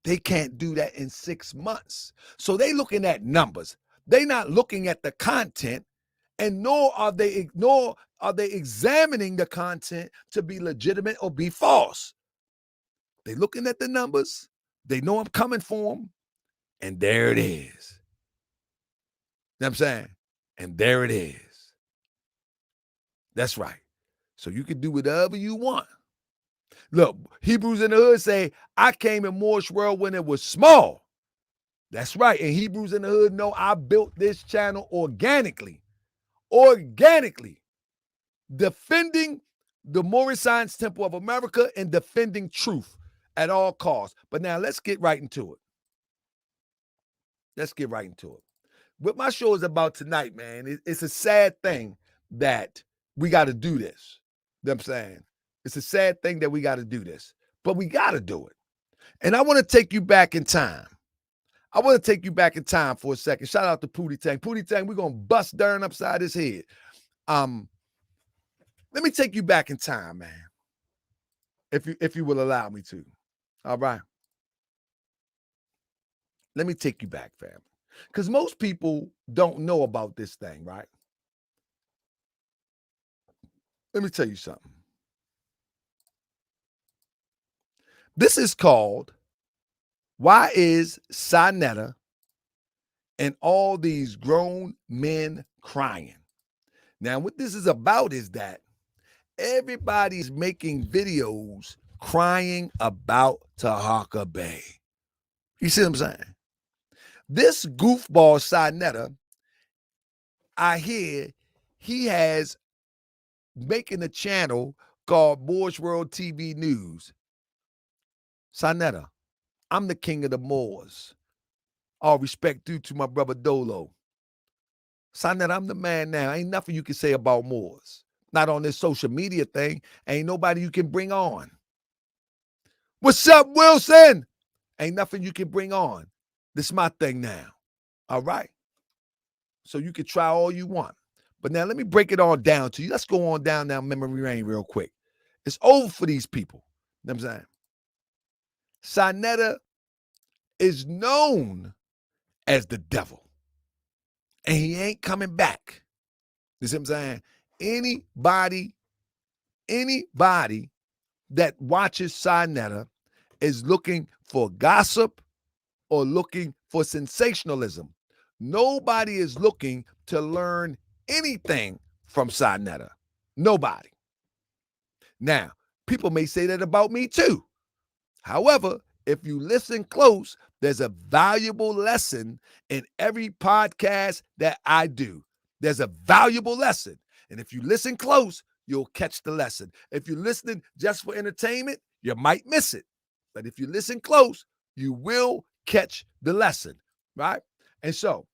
They can't do that in 6 months. So they looking at numbers. They not looking at the content, and nor are they examining the content to be legitimate or be false. They looking at the numbers. They know I'm coming for them. And there it is. You know what I'm saying? And there it is. That's right. So you can do whatever you want. Look, Hebrews in the Hood say, I came in Moorish World when it was small. That's right. And Hebrews in the Hood know I built this channel organically. Defending the Moorish Science Temple of America and defending truth at all costs. But now let's get right into it. What my show is about tonight, man, it's a sad thing that we got to do this. You know what I'm saying? It's a sad thing that we got to do this. but we got to do it. And I want to take you back in time. I want to take you back in time for a second. Shout out to Pootie Tang. Pootie Tang, we're going to bust Darren upside his head. Let me take you back in time, man. If you will allow me to. All right. Let me take you back, family. Because most people don't know about this thing, right? Let me tell you something. This is called Why is SaNeter and all these grown men crying? Now, what this is about is that everybody's making videos crying about Tahaka Bay. You see what I'm saying? This goofball SaNeter, I hear he has making a channel called Moorish World TV News. SaNeter, I'm the king of the Moors. All respect due to my brother Dolo. SaNeter, I'm the man now. Ain't nothing you can say about Moors. Not on this social media thing. Ain't nobody you can bring on. What's up, Wilson? Ain't nothing you can bring on. This is my thing now. All right? So you can try all you want. But now let me break it all down to you. Let's go on down memory lane real quick. It's over for these people. You know what I'm saying? SaNeter is known as the devil. And he ain't coming back. You see what I'm saying? Anybody that watches SaNeter is looking for gossip or looking for sensationalism. Nobody is looking to learn anything from SaNeter. Nobody. Now, people may say that about me too. However, if you listen close, there's a valuable lesson in every podcast that I do. There's a valuable lesson. And if you listen close, you'll catch the lesson. If you're listening just for entertainment, you might miss it. But if you listen close, you will catch the lesson, right? And so,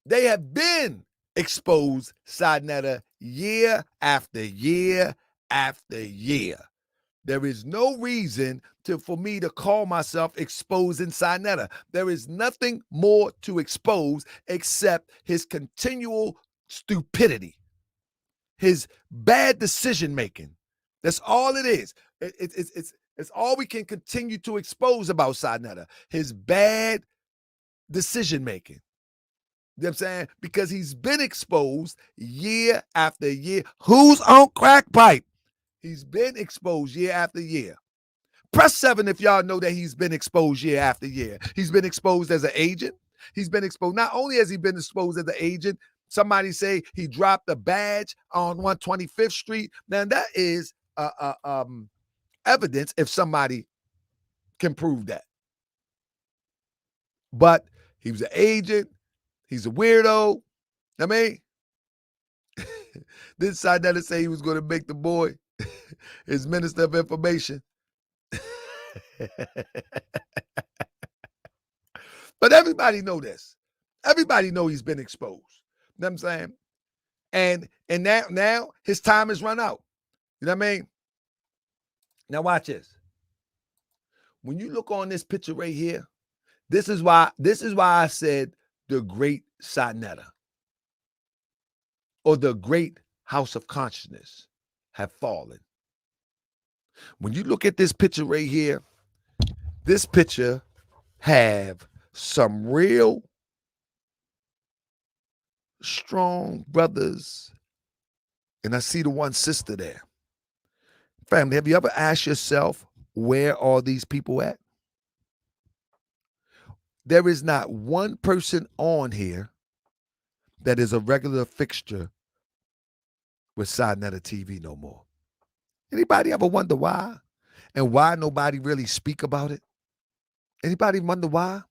they have been exposed SaNeter year after year after year. There is no reason for me to call myself exposing SaNeter. There is nothing more to expose except his continual stupidity, his bad decision making. That's all it is. It's all we can continue to expose about SaNeter, his bad decision making. You know what I'm saying? Because he's been exposed year after year. Who's on crack pipe? He's been exposed year after year. Press 7 if y'all know that he's been exposed year after year. He's been exposed as an agent. He's been exposed. Not only has he been exposed as an agent, somebody say he dropped a badge on 125th Street. Now that is evidence if somebody can prove that. But he was an agent. He's a weirdo. I mean, this side that say he was going to make the boy his minister of information. But everybody know this. Everybody know he's been exposed. You know what I'm saying? And now his time has run out. You know what I mean? Now watch this. When you look on this picture right here, this is why I said the Great SaNeter or the Great House of Consciousness have fallen. When you look at this picture right here, this picture have some real strong brothers, and I see the one sister there. Family, have you ever asked yourself, where are these people at? There is not one person on here that is a regular fixture with SaNeter TV no more. Anybody ever wonder why? And why nobody really speak about it? Anybody wonder why?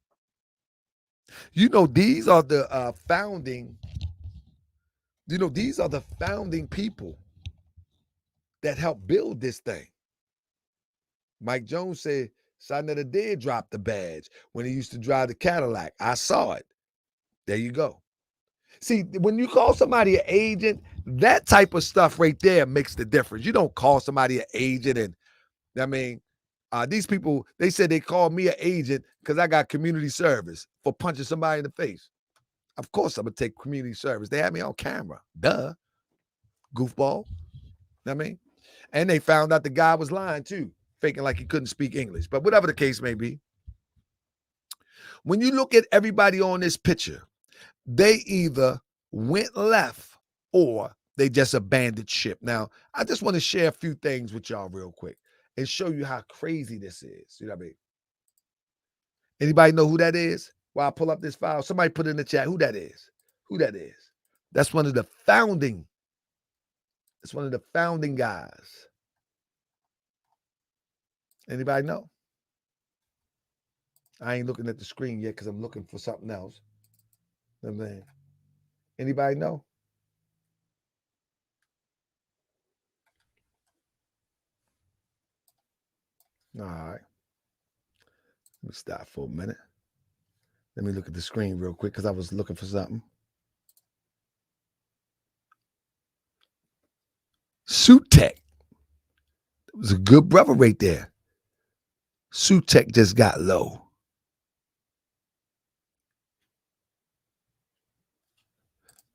You know, these are the founding people that helped build this thing. Mike Jones said SaNeter did drop the badge when he used to drive the Cadillac. I saw it. There you go. See, when you call somebody an agent, that type of stuff right there makes the difference. You don't call somebody an agent and I mean, these people, they said they called me an agent because I got community service for punching somebody in the face. Of course, I'm going to take community service. They had me on camera. Duh. Goofball. I mean, and they found out the guy was lying too, faking like he couldn't speak English. But whatever the case may be, when you look at everybody on this picture, they either went left or they just abandoned ship. Now, I just want to share a few things with y'all real quick and show you how crazy this is. You know what I mean? Anybody know who that is? While I pull up this file, somebody put in the chat who that is. Who that is? That's one of the founding. It's one of the founding guys. Anybody know? I ain't looking at the screen yet because I'm looking for something else. You know what I'm saying? Anybody know? All right. Let me stop for a minute. Let me look at the screen real quick because I was looking for something. SaNeter. It was a good brother right there. SaNeter just got low.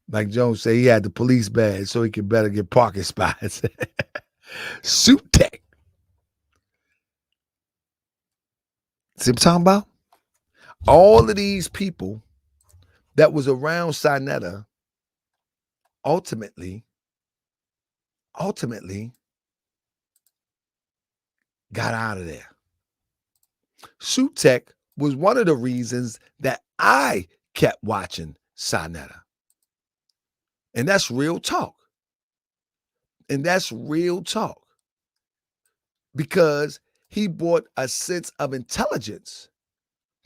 Like Jones said, he had the police badge so he could better get parking spots. SaNeter. See what I'm talking about? All of these people that was around SaNeter ultimately got out of there. SaNeter was one of the reasons that I kept watching SaNeter. And that's real talk. And that's real talk. Because he brought a sense of intelligence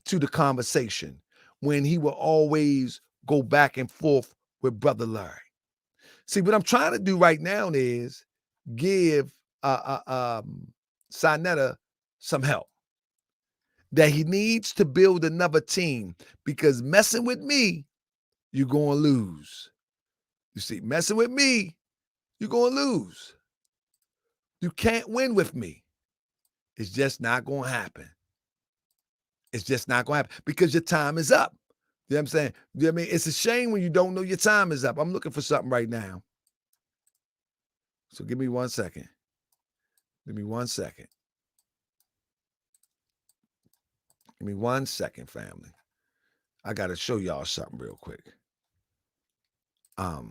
to the conversation when he would always go back and forth with Brother Larry. See, what I'm trying to do right now is give SaNeter some help. That he needs to build another team because messing with me, you're going to lose. You see, messing with me, you're going to lose. You can't win with me. It's just not going to happen. It's just not going to happen because your time is up. You know what I'm saying? You know what I mean? It's a shame when you don't know your time is up. I'm looking for something right now. So give me 1 second. Give me 1 second. Give me 1 second, family. I got to show y'all something real quick. All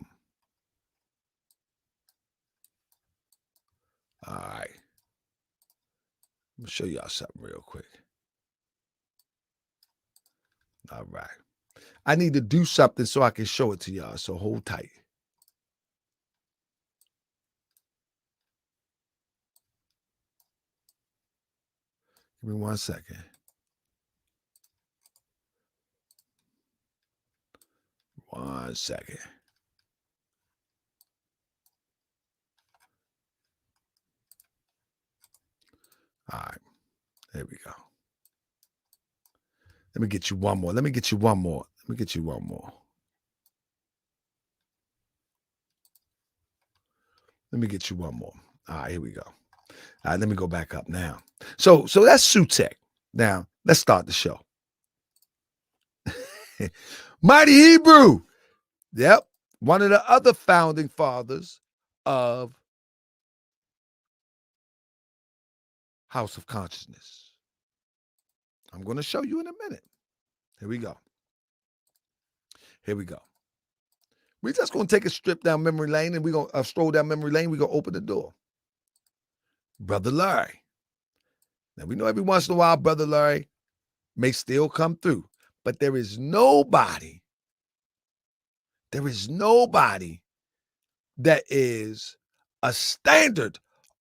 right. I'm going to show y'all something real quick. All right. I need to do something so I can show it to y'all. So hold tight. Give me 1 second. One second. All right. There we go. Let me get you one more. Let me get you one more. Let me get you one more. Let me get you one more. All right, here we go. All right, let me go back up now. So that's SaNeter. Now, let's start the show. Mighty Hebrew. Yep. One of the other founding fathers of House of Consciousness. I'm going to show you in a minute. Here we go. Here we go. We're just going to take a strip down memory lane and we're going to stroll down memory lane. We're going to open the door. Brother Larry. Now, we know every once in a while, Brother Larry may still come through, but there is nobody that is a standard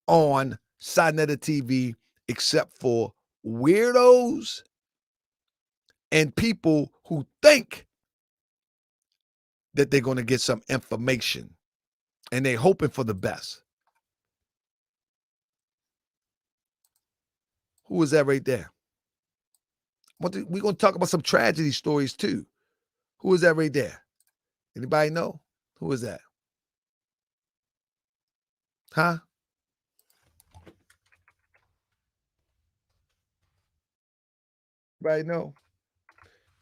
on SaNeter TV except for weirdos and people who think that they're going to get some information and they're hoping for the best. Who is that right there? We're going to talk about some tragedy stories too. Who is that right there? Anybody know? Who is that? Huh? Right? Know?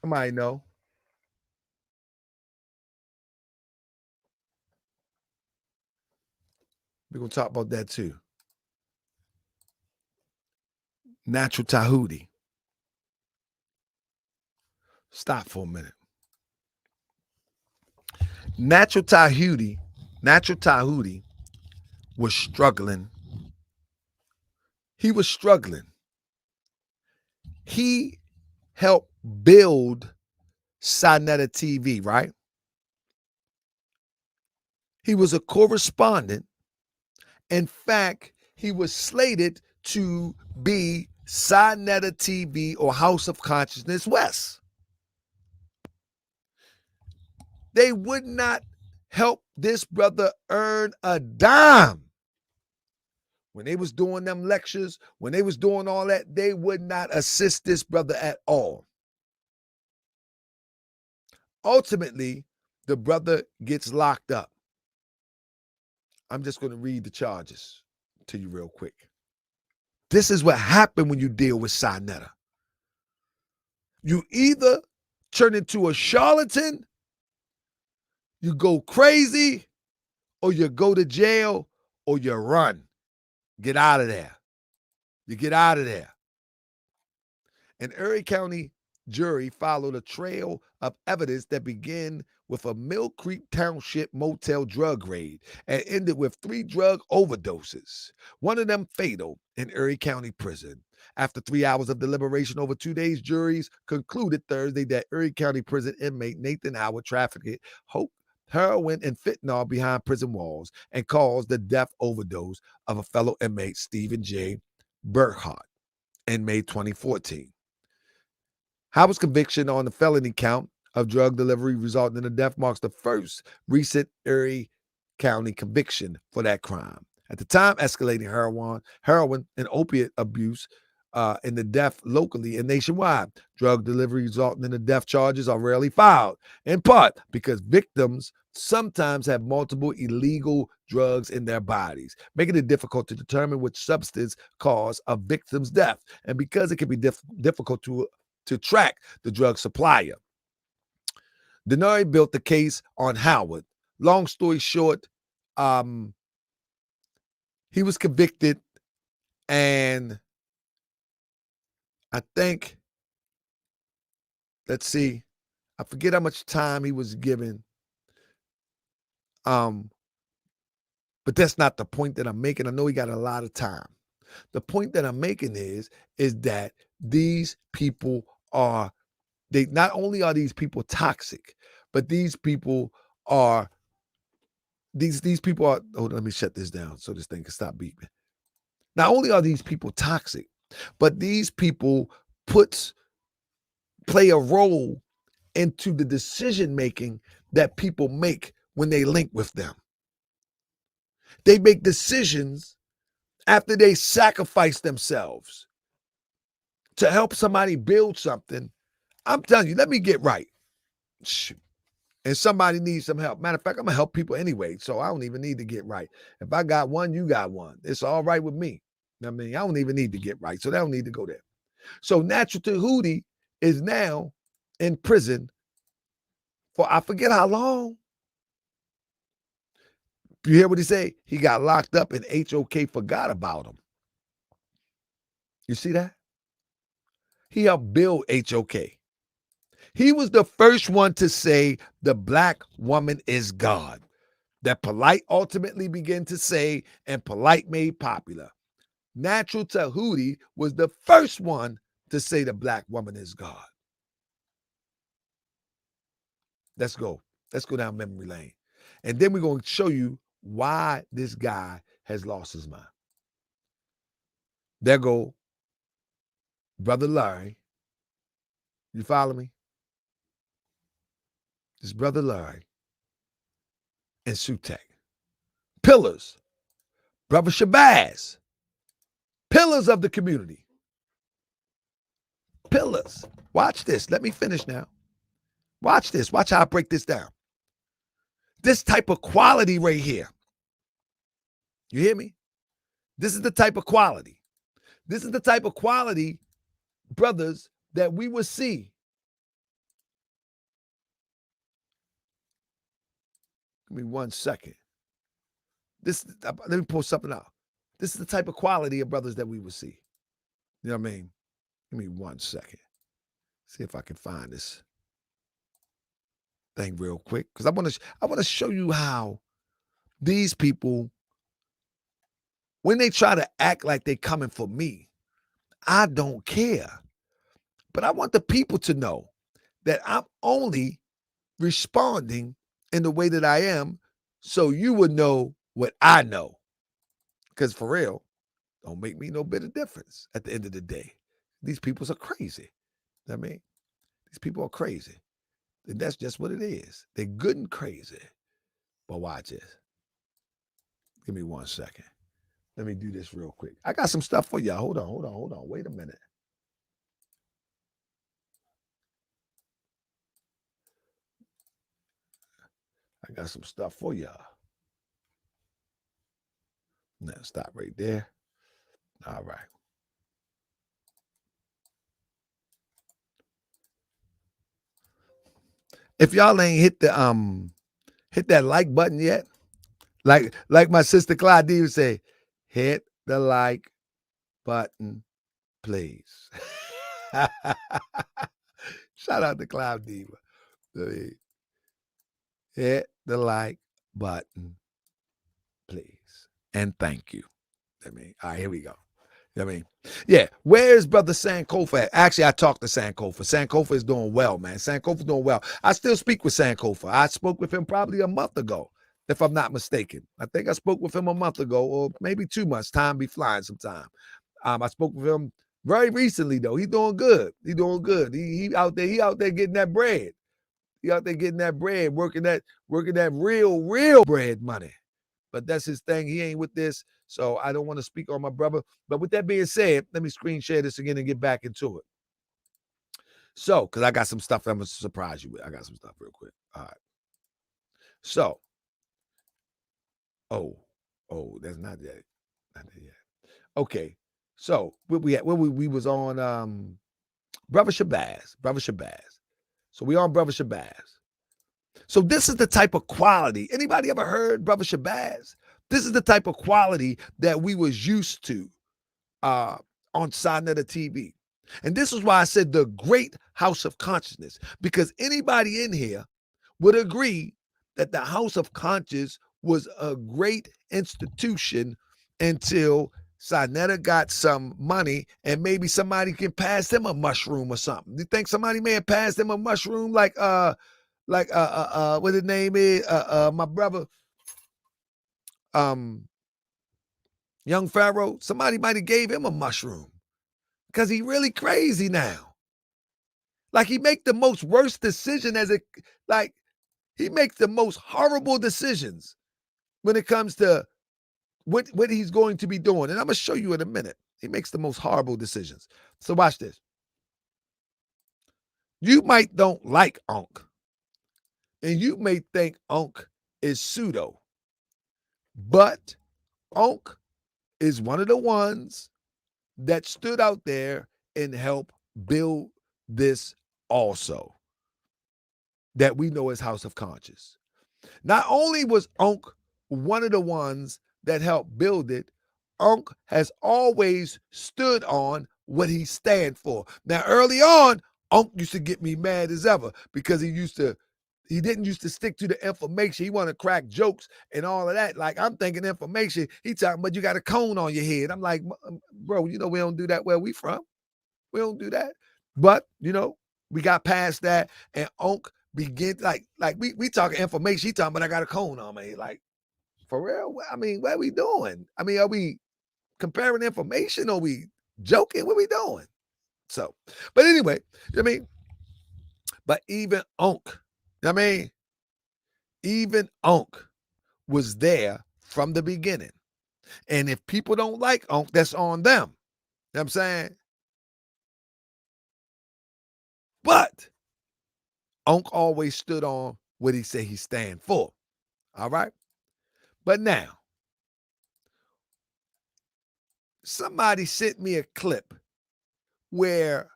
Somebody know. We're going to talk about that too. Natural Tahuti. Stop for a minute. Natural Tahuti was struggling. He was struggling. He helped build SaNeter TV, right? He was a correspondent. In fact, he was slated to be SaNeter TV or House of Konsciousness West. They would not help this brother earn a dime. When they was doing them lectures, when they was doing all that, they would not assist this brother at all. Ultimately, the brother gets locked up. I'm just going to read the charges to you real quick. This is what happened when you deal with SaNeter. You either turn into a charlatan, you go crazy, or you go to jail, or you run. Get out of there. You get out of there. An Erie County jury followed a trail of evidence that began with a Mill Creek Township motel drug raid and ended with 3 drug overdoses, one of them fatal, in Erie County Prison. After 3 hours of deliberation over 2 days, juries concluded Thursday that Erie County Prison inmate Nathan Howard trafficked heroin and fentanyl behind prison walls and caused the death overdose of a fellow inmate, Stephen J. Burkhart, in May 2014. Howard's conviction on the felony count of drug delivery resulting in a death marks the first recent Erie County conviction for that crime. At the time, escalating heroin, and opiate abuse in the death locally and nationwide. Drug delivery resulting in the death charges are rarely filed, in part because victims sometimes have multiple illegal drugs in their bodies, making it difficult to determine which substance caused a victim's death, and because it can be difficult to track the drug supplier. Denari built the case on Howard. Long story short, he was convicted, and I think, let's see, I forget how much time he was given. But that's not the point that I'm making. I know he got a lot of time. The point that I'm making is that these people not only are these people toxic, but these people are, hold on, let me shut this down so this thing can stop beeping. Not only are these people toxic, but these people play a role into the decision making that people make when they link with them. They make decisions after they sacrifice themselves to help somebody build something. I'm telling you, let me get right. Shoot. And somebody needs some help. Matter of fact, I'm going to help people anyway, so I don't even need to get right. If I got one, you got one. It's all right with me. I mean, I don't even need to get right, so they don't need to go there. So Natural Tahuti is now in prison for, I forget how long. You hear what he say? He got locked up and HOK forgot about him. You see that? He helped build HOK. He was the first one to say the black woman is God, that Polite ultimately began to say and Polite made popular. Natural Tahuti was the first one to say the black woman is God. Let's go. Let's go down memory lane. And then we're going to show you why this guy has lost his mind. There go Brother Larry. You follow me? This Brother Larry and Sutek. Pillars. Brother Shabazz. Pillars of the community. Pillars. Watch this. Let me finish now. Watch this. Watch how I break this down. This type of quality right here. You hear me? This is the type of quality. This is the type of quality, brothers, that we would see. Give me 1 second. Let me pull something out. This is the type of quality of brothers that we would see. You know what I mean? Give me 1 second. See if I can find this thing real quick, because I want to show you how these people, when they try to act like they're coming for me, I don't care. But I want the people to know that I'm only responding in the way that I am, so you would know what I know. Because for real, don't make me no bit of difference at the end of the day. These peoples are crazy. I mean, these people are crazy. And that's just what it is. They're good and crazy. But watch this. Give me 1 second. Let me do this real quick. I got some stuff for y'all. Hold on. Wait a minute. I got some stuff for y'all. Now stop right there. All right. If y'all ain't hit that like button yet, like my sister Claudine would say, hit the like button, please. Shout out to Cloud Diva. Hit the like button, please. And thank you. All right, here we go. I mean, yeah, where's Brother Sankofa at? Actually, I talked to Sankofa. Sankofa is doing well, man. Sankofa's doing well. I still speak with Sankofa. I spoke with him probably a month ago, if I'm not mistaken. I think I spoke with him a month ago, or maybe 2 months. Time be flying sometime. I spoke with him very recently, though. He's doing good. He out there getting that bread. He out there getting that bread, working that real bread money. But that's his thing. He ain't with this. So I don't want to speak on my brother. But with that being said, let me screen share this again and get back into it. So, because I got some stuff I'm going to surprise you with. I got some stuff real quick. All right. So, that's not that. Not that yet. Okay. So, where we at? We was on Brother Shabazz. So we on Brother Shabazz. So this is the type of quality. Anybody ever heard Brother Shabazz? This is the type of quality that we was used to on SaNeter TV. And this is why I said the Great House of Consciousness, because anybody in here would agree that the House of Conscious was a great institution until SaNeter got some money and maybe somebody can pass them a mushroom or something. You think somebody may have passed them a mushroom like what his name is, my brother, young Pharaoh? Somebody might have gave him a mushroom because he really crazy now. Like he make the most worst decision he makes the most horrible decisions when it comes to what he's going to be doing. And I'm gonna show you in a minute. He makes the most horrible decisions. So watch this. You might don't like Unc, and you may think Unc is pseudo, but Unc is one of the ones that stood out there and helped build this also that we know as House of Conscious. Not only was Unc one of the ones that helped build it, Unc has always stood on what he stand for. Now, early on, Unc used to get me mad as ever because he didn't used to stick to the information. He wanted to crack jokes and all of that. Like, I'm thinking information. He talking about you got a cone on your head. I'm like, bro, we don't do that where we from. We don't do that. But, we got past that, and Unc began, like we talking information. He talking about I got a cone on my head. Like, for real? I mean, what are we doing? I mean, are we comparing information? Are we joking? What are we doing? So, but anyway, but even Unc, even Unc was there from the beginning. And if people don't like Unc, that's on them. You know what I'm saying? But Unc always stood on what he said he stand for. All right? But now, somebody sent me a clip where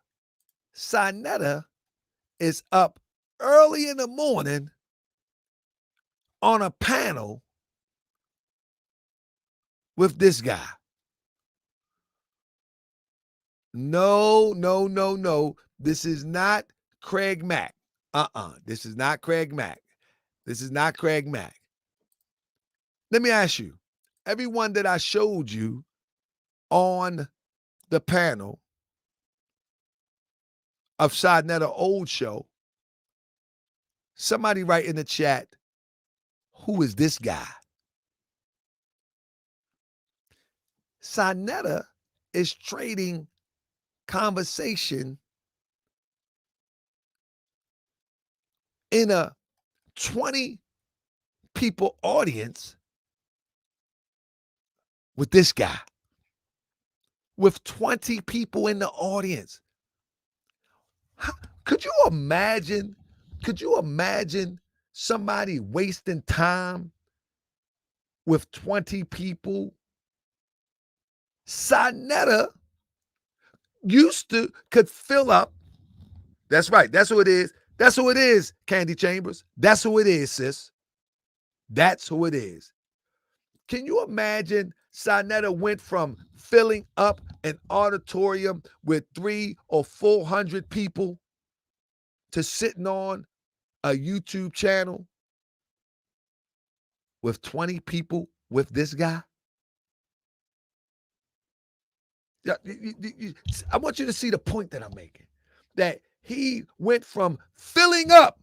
SaNeter is up early in the morning on a panel with this guy. No. This is not Craig Mack. This is not Craig Mack. This is not Craig Mack. Let me ask you, everyone that I showed you on the panel of SaNeter old show, somebody write in the chat, who is this guy? SaNeter is trading conversation in a 20 people audience with this guy. With 20 people in the audience. Could you imagine somebody wasting time with 20 people? SaNeter could fill up. That's right. That's who it is. That's who it is, Candy Chambers. That's who it is, sis. That's who it is. Can you imagine SaNeter went from filling up an auditorium with 300 or 400 people to sitting on a YouTube channel with 20 people with this guy? I want you to see the point that I'm making. That he went from filling up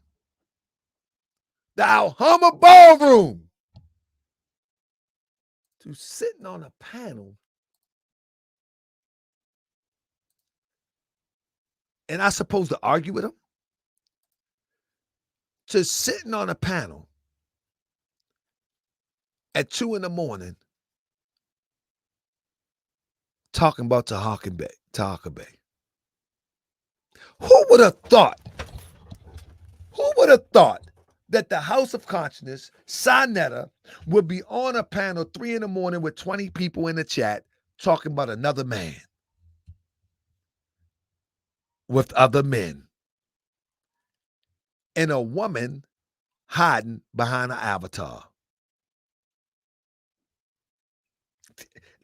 the Alhambra Ballroom to sitting on a panel. And I'm supposed to argue with him? To sitting on a panel at 2 a.m. talking about Tahaka Bay. Who would have thought that the House of Consciousness, SaNeter, would be on a panel 3 a.m. with 20 people in the chat talking about another man with other men and a woman hiding behind an avatar?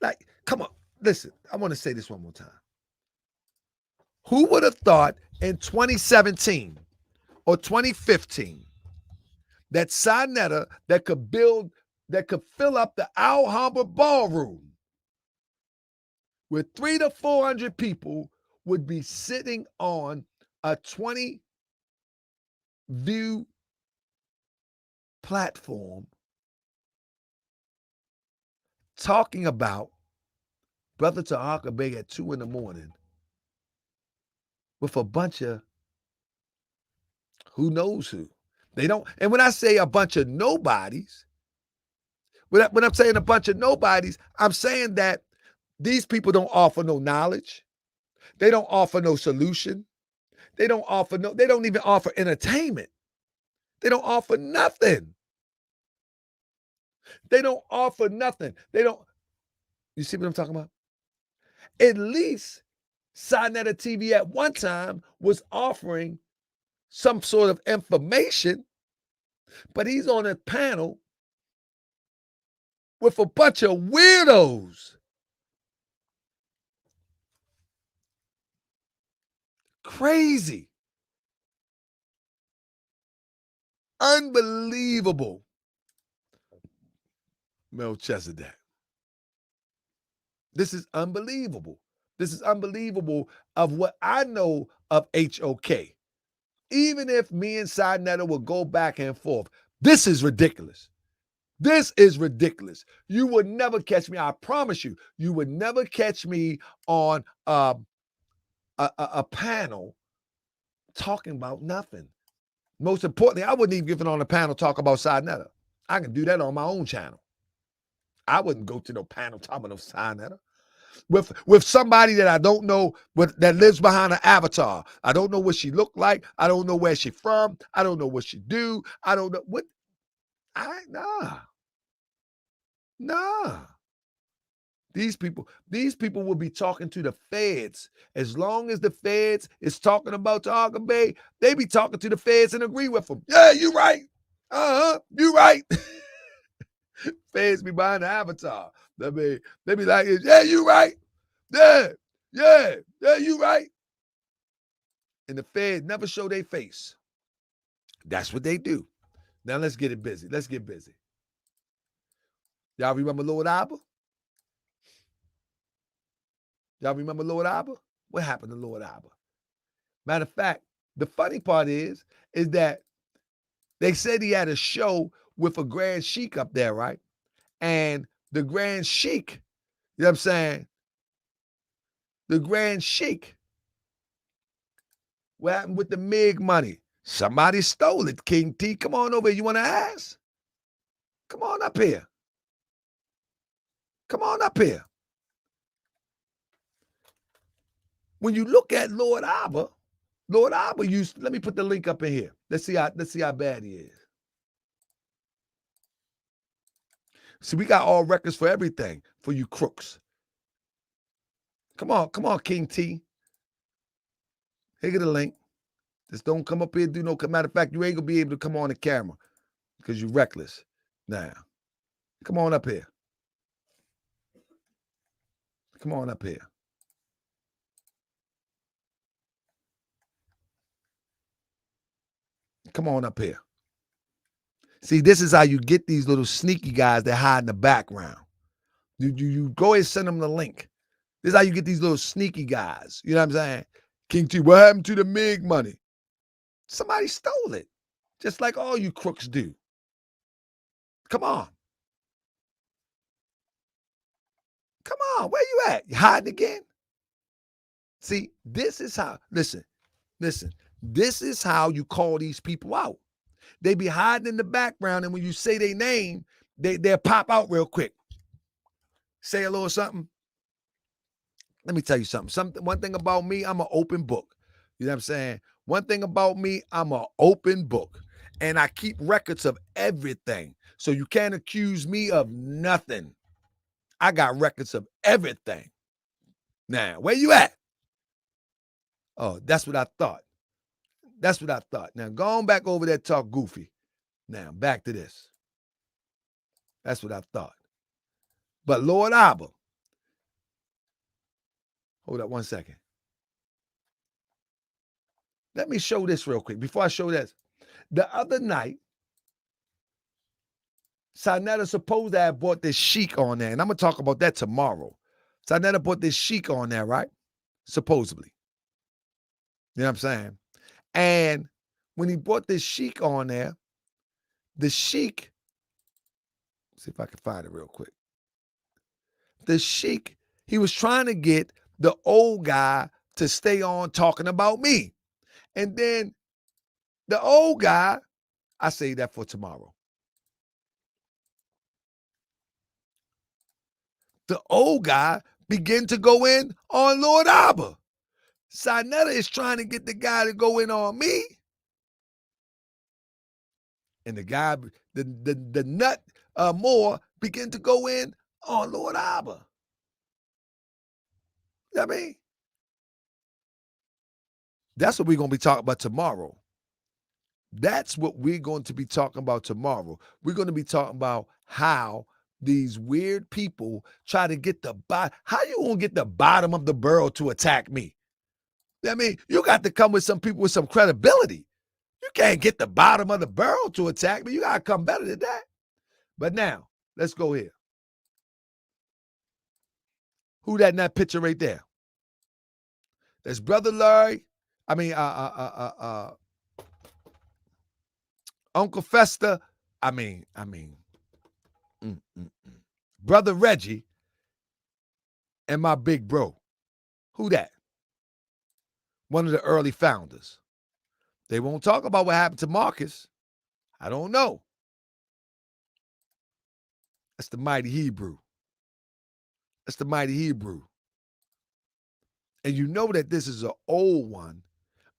Like, come on, listen, I want to say this one more time. Who would have thought in 2017 or 2015 that SaNeter that could fill up the Alhambra Ballroom with 300 to 400 people would be sitting on a 20 view platform talking about Brother Tahaka Bay at 2 a.m. with a bunch of who knows who. They don't, and when I say a bunch of nobodies, when I'm saying a bunch of nobodies, I'm saying that these people don't offer no knowledge. They don't offer no solution. They don't even offer entertainment. They don't offer nothing. They don't offer nothing. You see what I'm talking about? At least SaNeter TV at one time was offering some sort of information, but he's on a panel with a bunch of weirdos. Crazy. Unbelievable. Melchizedek. This is unbelievable. This is unbelievable of what I know of HOK. Even if me and SaNeter will go back and forth, this is ridiculous. This is ridiculous. You would never catch me. I promise you, you would never catch me on a panel talking about nothing. Most importantly, I wouldn't even give it on a panel talk about SaNeter. I can do that on my own channel. I wouldn't go to no panel talking about SaNeter. With somebody that I don't know, that lives behind an avatar. I don't know what she looked like. I don't know where she from. I don't know what she do. I don't know what. Nah. These people will be talking to the feds. As long as the feds is talking about Tahaka Bay, they be talking to the feds and agree with them. Yeah, you right. You right. Feds be buying the avatar. They be like, yeah, you right. Yeah, you right. And the feds never show their face. That's what they do. Now let's get it busy. Let's get busy. Y'all remember Lord Abba? Y'all remember Lord Abba? What happened to Lord Abba? Matter of fact, the funny part is that they said he had a show with a Grand Sheik up there, right? And the Grand Sheik, you know what I'm saying? The Grand Sheik, what happened with the MIG money? Somebody stole it, King T. Come on over here. You want to ask? Come on up here. Come on up here. When you look at Lord Abba used, let me put the link up in here. Let's see how bad he is. See, we got all records for everything for you crooks. Come on, King T. Here get the link. Just don't come up here and do no. Matter of fact, you ain't gonna be able to come on the camera because you're reckless. Now, come on up here. Come on up here. Come on up here. See, this is how you get these little sneaky guys that hide in the background. You go ahead and send them the link. This is how you get these little sneaky guys. You know what I'm saying? King T, what happened to the MIG money? Somebody stole it. Just like all you crooks do. Come on. Come on. Where you at? You hiding again? See, this is how, listen. This is how you call these people out. They be hiding in the background, and when you say their name, they'll pop out real quick. Say a little something. Let me tell you something. One thing about me, I'm an open book. You know what I'm saying? One thing about me, I'm an open book. And I keep records of everything. So you can't accuse me of nothing. I got records of everything. Now, where you at? Oh, that's what I thought. That's what I thought. Now, go on back over there, talk goofy. Now, back to this. That's what I thought. But Lord Abba, hold up 1 second. Let me show this real quick. Before I show this, the other night, SaNeter supposed to have bought this sheik on there, and I'm going to talk about that tomorrow. SaNeter bought this sheik on there, right? Supposedly. You know what I'm saying? And when he bought this sheik on there, the sheik, see if I can find it real quick. The sheik, he was trying to get the old guy to stay on talking about me. And then the old guy, I say that for tomorrow. The old guy began to go in on Lord Abba. SaNeter is trying to get the guy to go in on me. And the guy, the nut Moore began to go in on Lord Abba. You know what I mean? That's what we're going to be talking about tomorrow. That's what we're going to be talking about tomorrow. We're going to be talking about how these weird people try to get the bottom. How you going to get the bottom of the barrel to attack me? I mean, you got to come with some people with some credibility. You can't get the bottom of the barrel to attack me. You got to come better than that. But now, let's go here. Who that in that picture right there? That's Brother Larry. Uncle Fester. Brother Reggie and my big bro. Who that? One of the early founders. They won't talk about what happened to Marcus. I don't know. That's the mighty Hebrew. That's the mighty Hebrew. And you know that this is an old one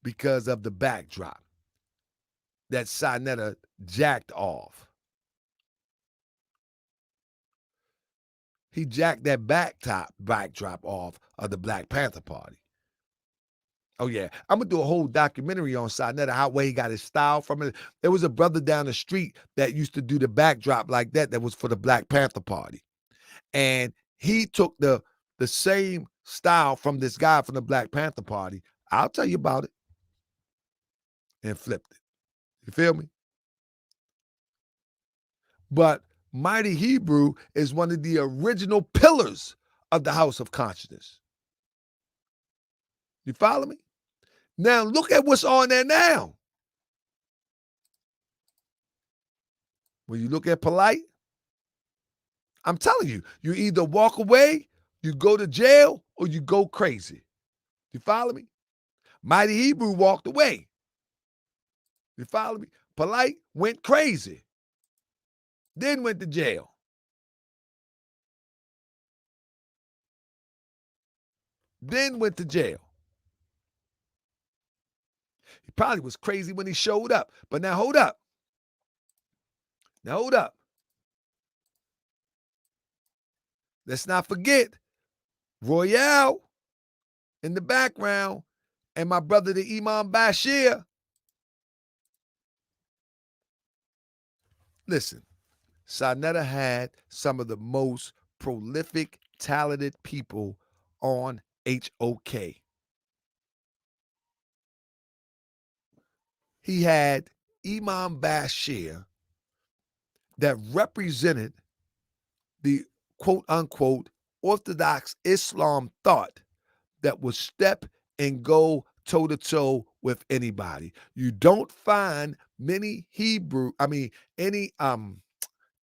because of the backdrop that SaNeter jacked off. he jacked that backdrop off of the Black Panther Party. Oh, yeah. I'm going to do a whole documentary on SaNeter, where he got his style from it. There was a brother down the street that used to do the backdrop like that was for the Black Panther Party. And he took the same style from this guy from the Black Panther Party. I'll tell you about it. And flipped it. You feel me? But Mighty Hebrew is one of the original pillars of the House of Consciousness. You follow me? Now look at what's on there now. When you look at Polite, I'm telling you, you either walk away, you go to jail, or you go crazy. You follow me? Mighty Hebrew walked away. You follow me? Polite went crazy. Then went to jail. Then went to jail. He probably was crazy when he showed up. But now hold up. Now hold up. Let's not forget Royale in the background and my brother, the Imam Bashir. Listen, SaNeter had some of the most prolific, talented people on HOK. He had Imam Bashir that represented the quote-unquote Orthodox Islam thought that would step and go toe-to-toe with anybody. You don't find many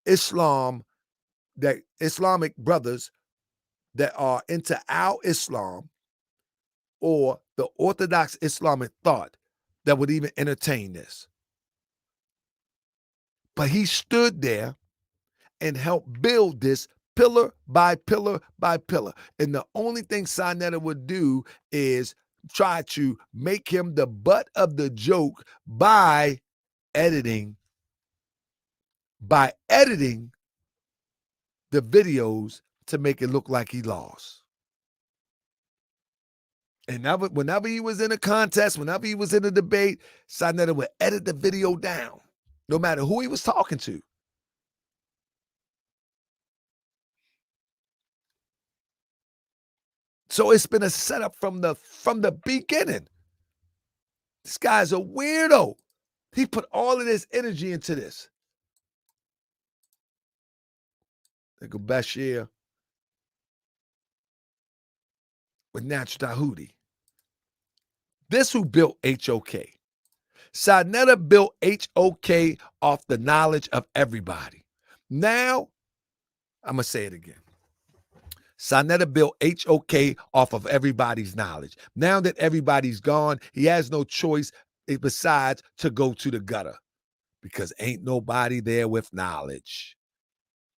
Islamic brothers that are into al-Islam or the Orthodox Islamic thought that would even entertain this. But he stood there and helped build this pillar by pillar by pillar. And the only thing SaNeter would do is try to make him the butt of the joke by editing the videos to make it look like he lost. And whenever he was in a contest, whenever he was in a debate, SaNeter would edit the video down, no matter who he was talking to. So it's been a setup from the beginning. This guy's a weirdo. He put all of this energy into this. There go Bashir with Natural Tahuti. This who built HOK. SaNeter built HOK off the knowledge of everybody. Now, I'm going to say it again. SaNeter built HOK off of everybody's knowledge. Now that everybody's gone, he has no choice besides to go to the gutter because ain't nobody there with knowledge.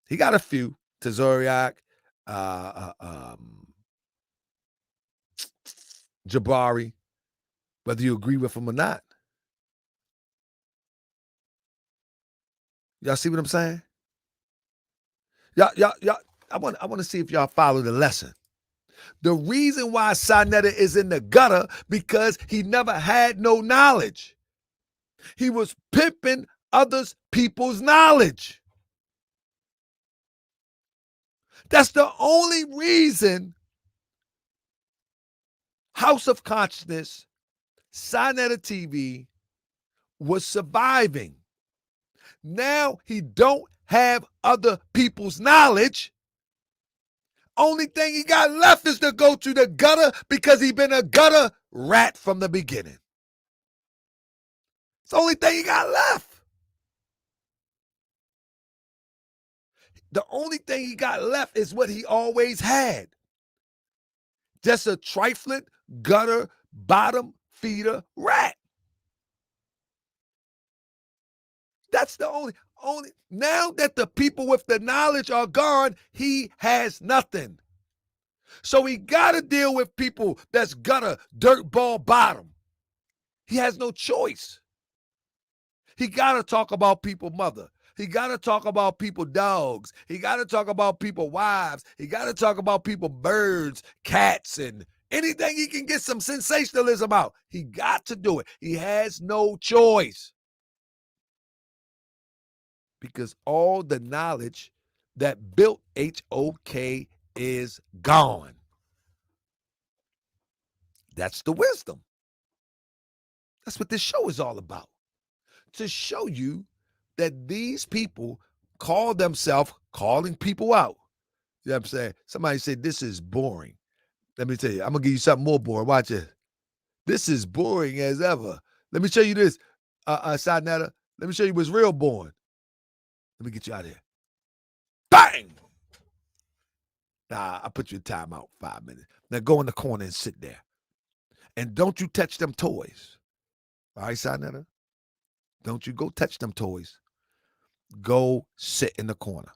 He got a few. Tazoriak, Jabari, whether you agree with him or not. Y'all see what I'm saying? Y'all, I want to see if y'all follow the lesson. The reason why SaNeter is in the gutter because he never had no knowledge. He was pimping others people's knowledge. That's the only reason House of Consciousness, SaNeter TV was surviving. Now he don't have other people's knowledge. Only thing he got left is to go to the gutter because he been a gutter rat from the beginning. It's the only thing he got left. The only thing he got left is what he always had. Just a trifling, gutter, bottom feeder rat. That's the only. Now that the people with the knowledge are gone, he has nothing. So he got to deal with people that's gutter, dirtball, bottom. He has no choice. He got to talk about people mother. He got to talk about people dogs. He got to talk about people wives. He got to talk about people birds, cats, and anything he can get some sensationalism out. He got to do it. He has no choice. Because all the knowledge that built HOK is gone. That's the wisdom. That's what this show is all about. To show you that these people call themselves calling people out. You know what I'm saying? Somebody said, this is boring. Let me tell you, I'm going to give you something more boring. Watch it. This is boring as ever. Let me show you this, SaNeter. Let me show you what's real boring. Let me get you out of here. Bang! Nah, I put you in timeout 5 minutes. Now go in the corner and sit there. And don't you touch them toys. All right, SaNeter? Don't you go touch them toys. Go sit in the corner.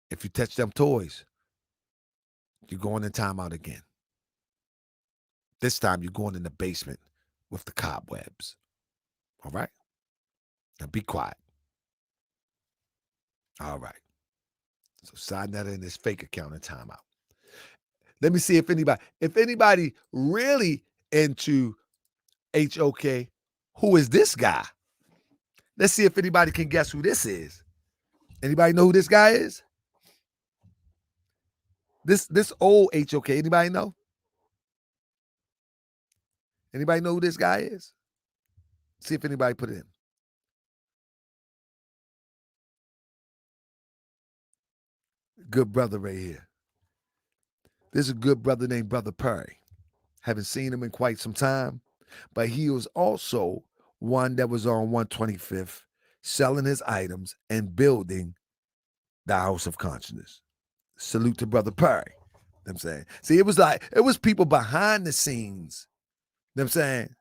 If you touch them toys, you're going in timeout again. This time you're going in the basement with the cobwebs. All right? Now be quiet. All right. So SaNeter in his fake account in timeout. Let me see if anybody really into HOK, who is this guy? Let's see if anybody can guess who this is. Anybody know who this guy is? This old HOK, anybody know? Anybody know who this guy is? See if anybody put it in. Good brother right here. There's a good brother named Brother Perry. Haven't seen him in quite some time, but he was also one that was on 125th selling his items and building the House of Consciousness. Salute to Brother Perry. You know what I'm saying? See, it was people behind the scenes. You know what I'm saying?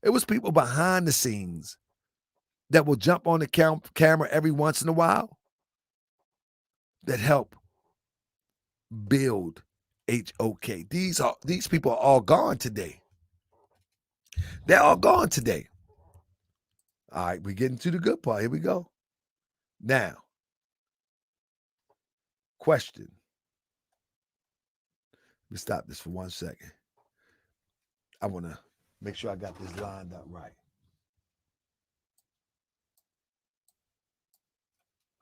It was people behind the scenes that will jump on the camera every once in a while that help build HOK. These people are all gone today. They're all gone today. All right, we're getting to the good part. Here we go. Now, question. Let me stop this for 1 second. I want to make sure I got this lined up right.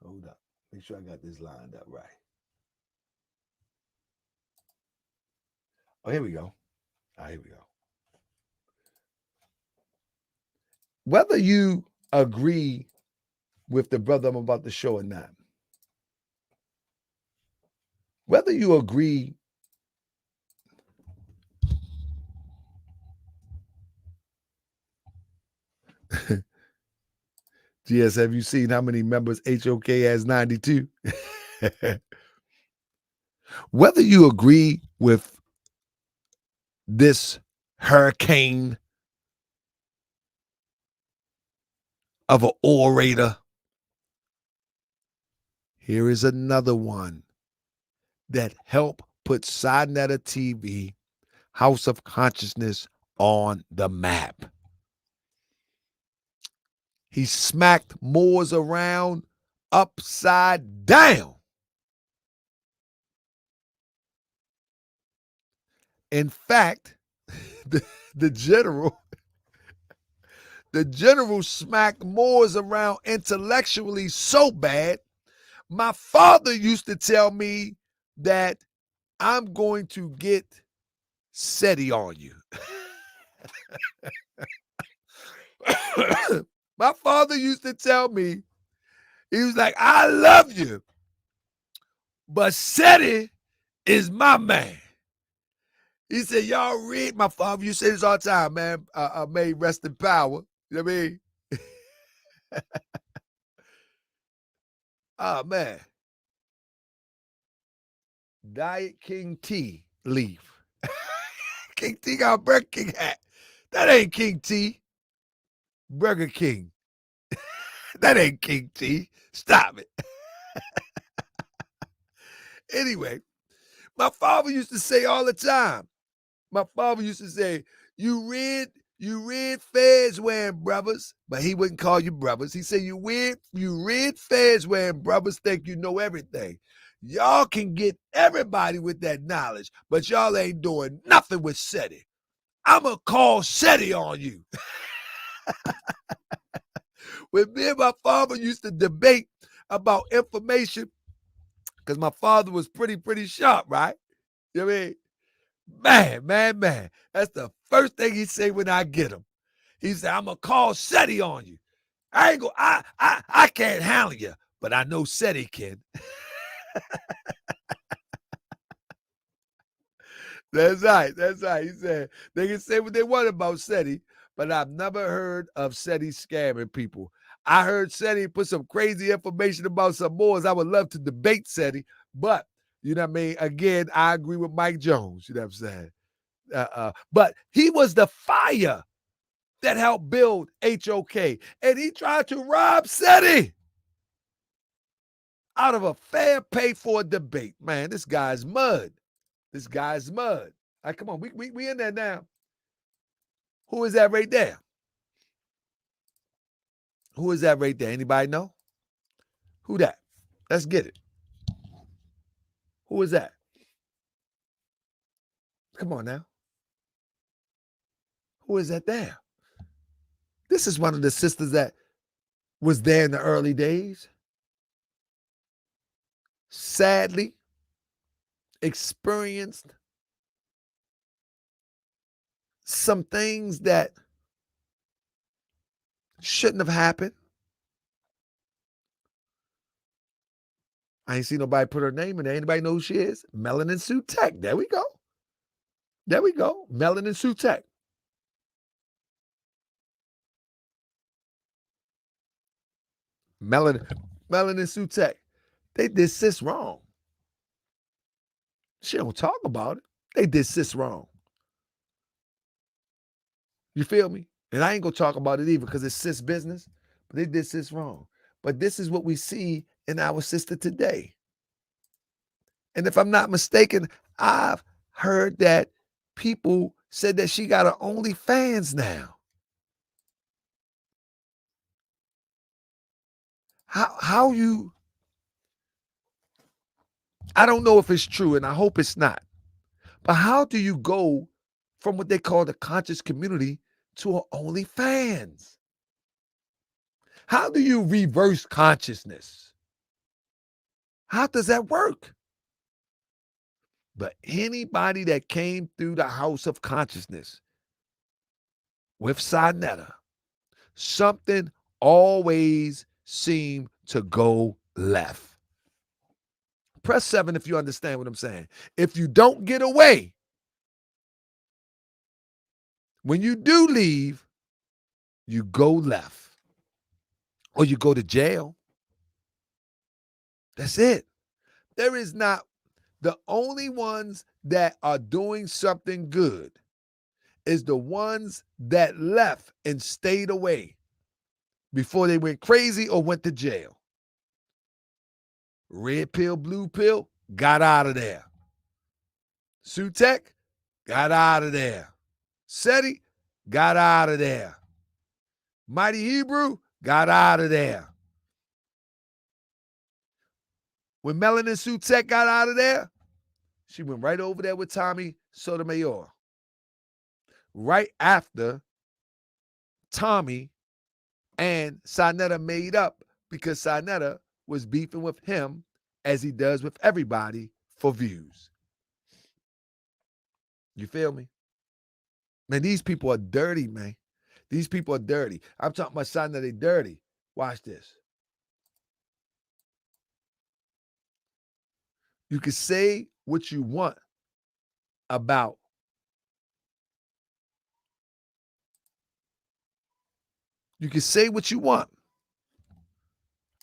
Hold up. Make sure I got this lined up right. Oh, here we go. All right, here we go. Whether you agree with the brother I'm about to show or not, whether you agree GS, have you seen how many members HOK has? 92. Whether you agree with this hurricane of an orator, here is another one that helped put SaNeter TV, House of Consciousness, on the map. He smacked Moors around upside down. In fact, the general smacked Moors around intellectually so bad, my father used to tell me that I'm going to get SETI on you. My father used to tell me, he was like, I love you, but SETI is my man. He said, y'all read, my father used to say this all the time, man. May rest in power. You know what I mean? Oh, man. Diet King T leaf. King T got a Burger King hat. That ain't King T. Burger King. That ain't King T. Stop it. Anyway, my father used to say all the time, my father used to say, you read You red fez wearing brothers, but he wouldn't call you brothers. He said, you red fez wearing brothers think you know everything. Y'all can get everybody with that knowledge, but y'all ain't doing nothing with SETI. I'ma call SETI on you. When me and my father used to debate about information, because my father was pretty sharp, right? You know what I mean? Man. That's the first thing he say when I get him. He said, I'm gonna call SETI on you. I can't handle you, but I know SETI can. That's right. He said they can say what they want about SETI, but I've never heard of SETI scamming people. I heard SETI put some crazy information about some Moors. I would love to debate SETI, but you know what I mean? Again, I agree with Mike Jones. You know what I'm saying? But he was the fire that helped build HOK, and he tried to rob SETI out of a fair pay for a debate. Man, this guy's mud. This guy's mud. All right, come on, we in there now. Who is that right there? Who is that right there? Anybody know? Who that? Let's get it. Who is that? Come on now. Who is that there? This is one of the sisters that was there in the early days. Sadly, experienced some things that shouldn't have happened. I ain't seen nobody put her name in there. Anybody know who she is? Melanin Sutek. There we go. Melanin Sutek. Melanin Sutek. They did sis wrong. She don't talk about it. They did sis wrong. You feel me? And I ain't gonna talk about it either because it's sis business, but they did sis wrong. But this is what we see in our sister today. And if I'm not mistaken, I've heard that people said that she got her OnlyFans now. How you, I don't know if it's true and I hope it's not, but how do you go from what they call the conscious community to an OnlyFans? How do you reverse consciousness? How does that work? But anybody that came through the House of Consciousness with SaNeter, something always seemed to go left. Press 7 if you understand what I'm saying. If you don't get away, when you do leave, you go left or you go to jail. That's it. There is not, the only ones that are doing something good is the ones that left and stayed away before they went crazy or went to jail. Red pill, blue pill, got out of there. Sutek, got out of there. SETI, got out of there. Mighty Hebrew, got out of there. When Melanin Sutek got out of there, she went right over there with Tommy Sotomayor. Right after Tommy and SaNeter made up because SaNeter was beefing with him as he does with everybody for views. You feel me? Man, these people are dirty, man. These people are dirty. I'm talking about SaNeter, they dirty. Watch this. You can say what you want about You can say what you want.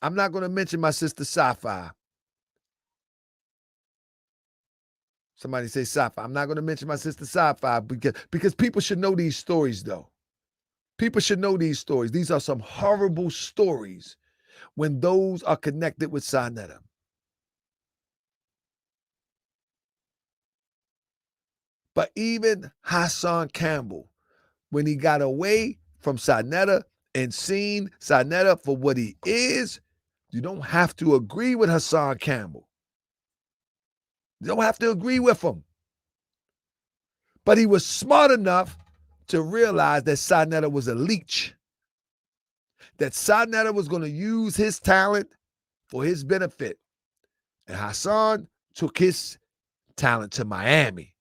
I'm not going to mention my sister Sci-Fi. Somebody say Sci-Fi. I'm not going to mention my sister Sci-Fi because people should know these stories, though. People should know these stories. These are some horrible stories when those are connected with SaNeter. But even Hassan Campbell, when he got away from SaNeter and seen SaNeter for what he is, you don't have to agree with Hassan Campbell. You don't have to agree with him. But he was smart enough to realize that SaNeter was a leech, that SaNeter was going to use his talent for his benefit. And Hassan took his talent to Miami.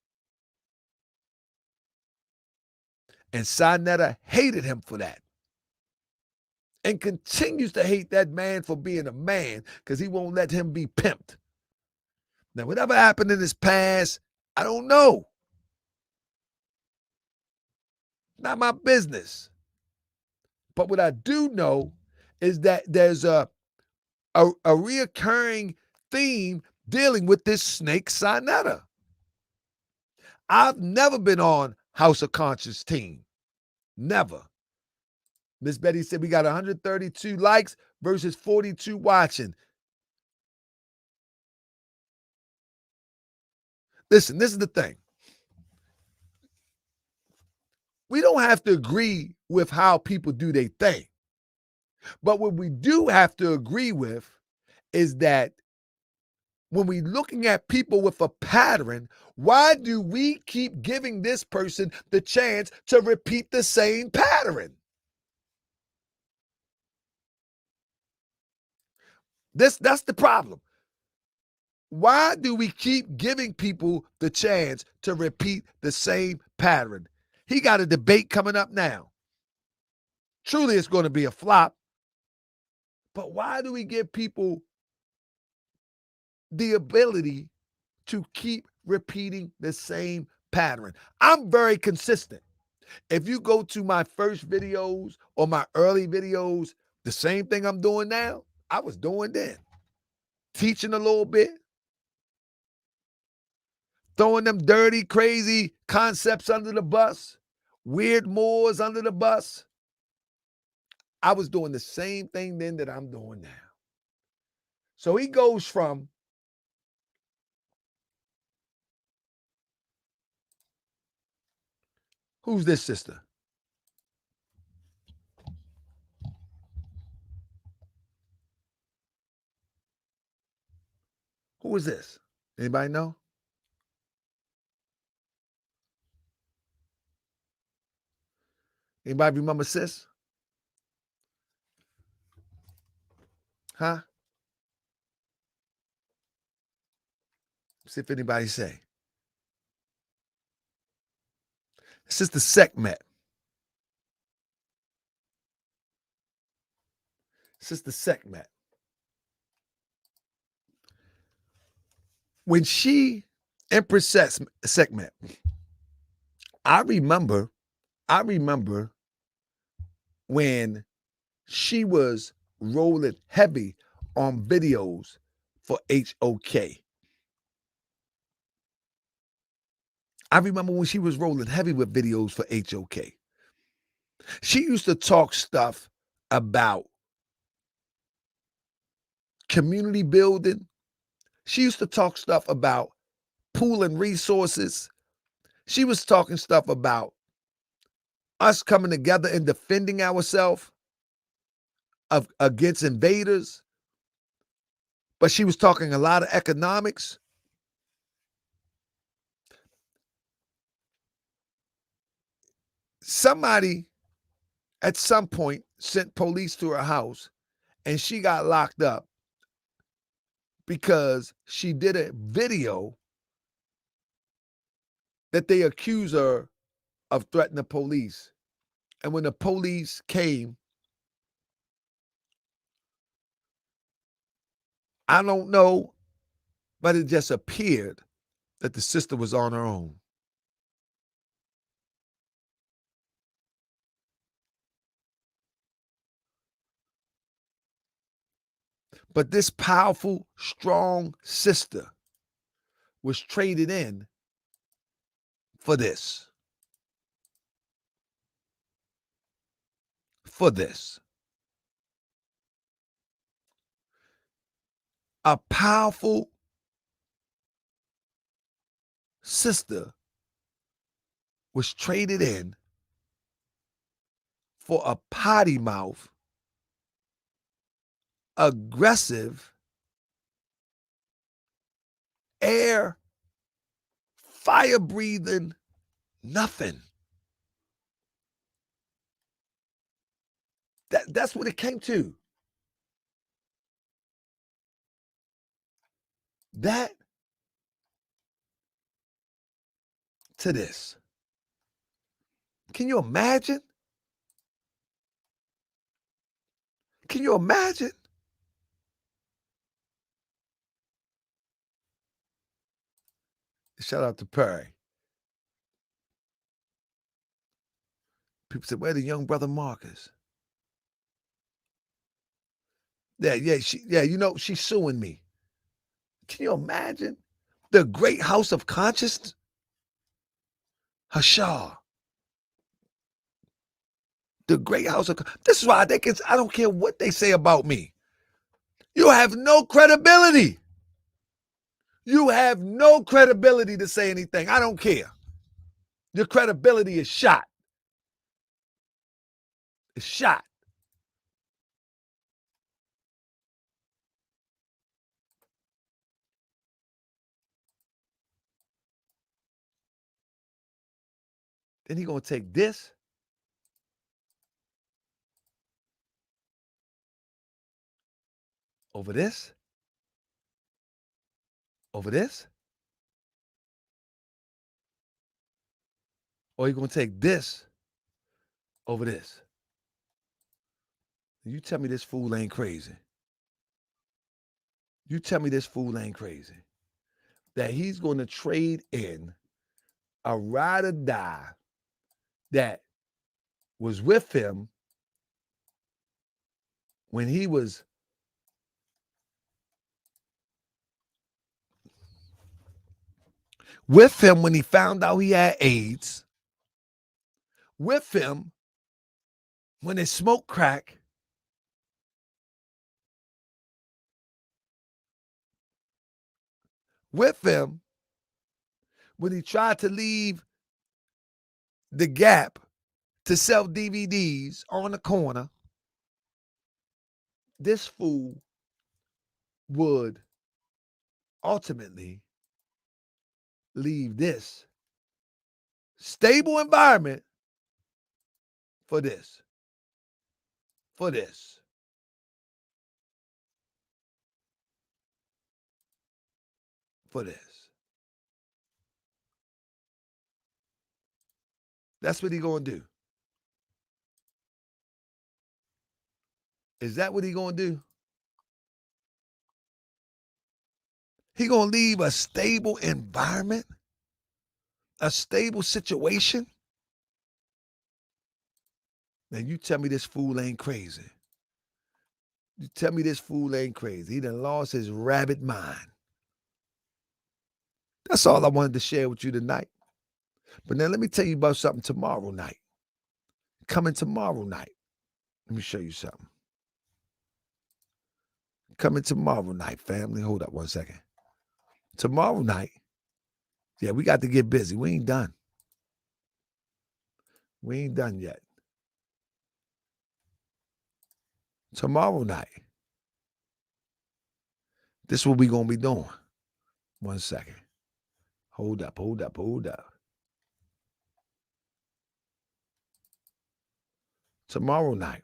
And SaNeter hated him for that. And continues to hate that man for being a man because he won't let him be pimped. Now, whatever happened in his past, I don't know. Not my business. But what I do know is that there's a reoccurring theme dealing with this snake SaNeter. I've never been on House of Konsciousness team. Never. Miss Betty said we got 132 likes versus 42 watching. Listen, this is the thing. We don't have to agree with how people do their thing. But what we do have to agree with is that when we're looking at people with a pattern, why do we keep giving this person the chance to repeat the same pattern? That's the problem. Why do we keep giving people the chance to repeat the same pattern? He got a debate coming up now. Truly, it's going to be a flop. But why do we give people the ability to keep repeating the same pattern? I'm very consistent. If you go to my first videos or my early videos, the same thing I'm doing now, I was doing then. Teaching a little bit, throwing them dirty, crazy concepts under the bus, weird mores under the bus. I was doing the same thing then that I'm doing now. So he goes from who's this sister? Who is this? Anybody know? Anybody remember sis? Huh? See if anybody say. Sister Sekhmet. Sister Sekhmet. When she, Empress Sekhmet, I remember when she was rolling heavy on videos for HOK. I remember when she was rolling heavy with videos for HOK. She used to talk stuff about community building. She used to talk stuff about pooling resources. She was talking stuff about us coming together and defending ourselves against invaders. But she was talking a lot of economics. Somebody at some point sent police to her house and she got locked up because she did a video that they accuse her of threatening the police. And when the police came, I don't know, but it just appeared that the sister was on her own. But this powerful, strong sister was traded in for this. For this. A powerful sister was traded in for a potty mouth, aggressive, air, fire breathing, nothing. That's what it came to. That to this. Can you imagine? Can you imagine? Shout out to Perry. People said, where the young brother Marcus? Yeah, she's suing me. Can you imagine? The Great House of Consciousness? Hashar. The Great House of This is why I don't care what they say about me. You have no credibility. You have no credibility to say anything. I don't care. Your credibility is shot. It's shot. Then he gonna take this over this, over this, or he gonna take this over this. You tell me this fool ain't crazy. You tell me this fool ain't crazy. That he's gonna trade in a ride or die that was with him when he was with him when he found out he had AIDS, with him when they smoked crack, with him when he tried to leave the Gap to sell DVDs on the corner. This fool would ultimately leave this stable environment for this. For this. For this. That's what he gonna do. Is that what he gonna do? He gonna leave a stable environment, a stable situation? Now you tell me this fool ain't crazy. You tell me this fool ain't crazy. He done lost his rabbit mind. That's all I wanted to share with you tonight. But now let me tell you about something tomorrow night. Coming tomorrow night. Let me show you something. Coming tomorrow night, family. Hold up one second. Tomorrow night, yeah, we got to get busy. We ain't done. We ain't done yet. Tomorrow night, this is what we going to be doing. One second. Hold up. Tomorrow night,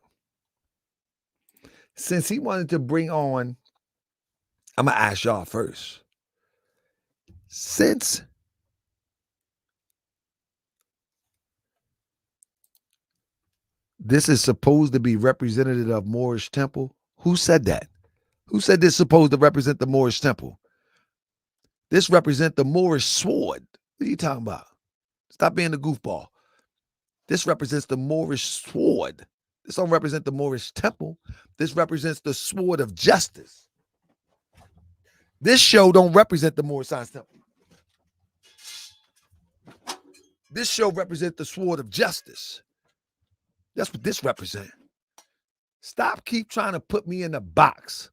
since he wanted to bring on, I'm going to ask y'all first. Since this is supposed to be representative of Moorish temple, who said that? Who said this is supposed to represent the Moorish temple? This represents the Moorish sword. What are you talking about? Stop being a goofball. This represents the Moorish sword. This don't represent the Moorish temple. This represents the sword of justice. This show don't represent the Moorish Science Temple. This show represents the sword of justice. That's what this represents. Stop keep trying to put me in a box.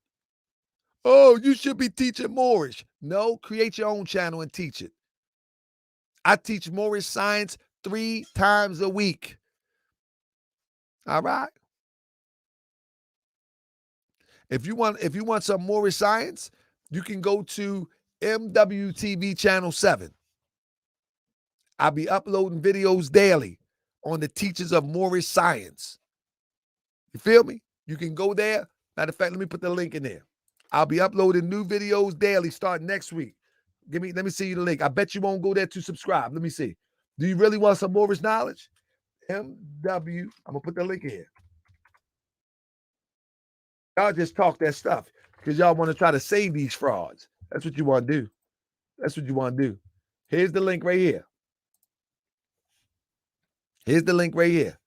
Oh, you should be teaching Moorish. No, create your own channel and teach it. I teach Moorish science 3 times a week. All right. If you want some more science, you can go to MWTV Channel 7. I'll be uploading videos daily on the teachings of Moorish science. You feel me? You can go there. Matter of fact, let me put the link in there. I'll be uploading new videos daily starting next week. Let me see you the link. I bet you won't go there to subscribe. Let me see. Do you really want some Moorish knowledge? MW. I'm gonna put the link in here. Y'all just talk that stuff because y'all want to try to save these frauds. That's what you want to do. That's what you want to do. Here's the link right here. Here's the link right here.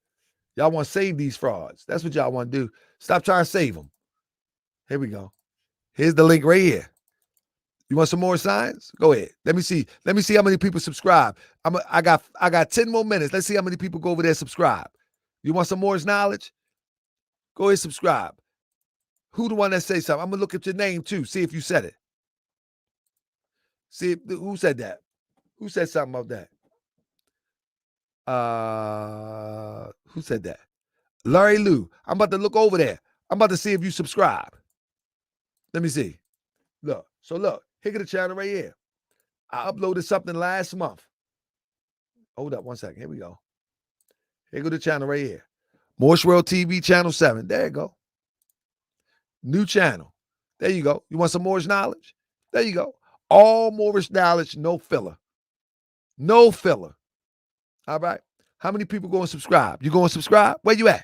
Y'all want to save these frauds. That's what y'all want to do. Stop trying to save them. Here we go. Here's the link right here. You want some more science? Go ahead. Let me see. Let me see how many people subscribe. I got 10 more minutes. Let's see how many people go over there and subscribe. You want some more knowledge? Go ahead, subscribe. Who the one that say something? I'm gonna look at your name too. See if you said it. See who said that. Who said something about that? Who said that? Larry Lou. I'm about to look over there. I'm about to see if you subscribe. Let me see. Look. So look. Here go the channel right here. I uploaded something last month. Hold up 1 second. Here we go. Here go the channel right here. Moorish World TV Channel 7. There you go. New channel. There you go. You want some Moorish knowledge? There you go. All Moorish knowledge, no filler. No filler. All right. How many people going to subscribe? You going to subscribe? Where you at?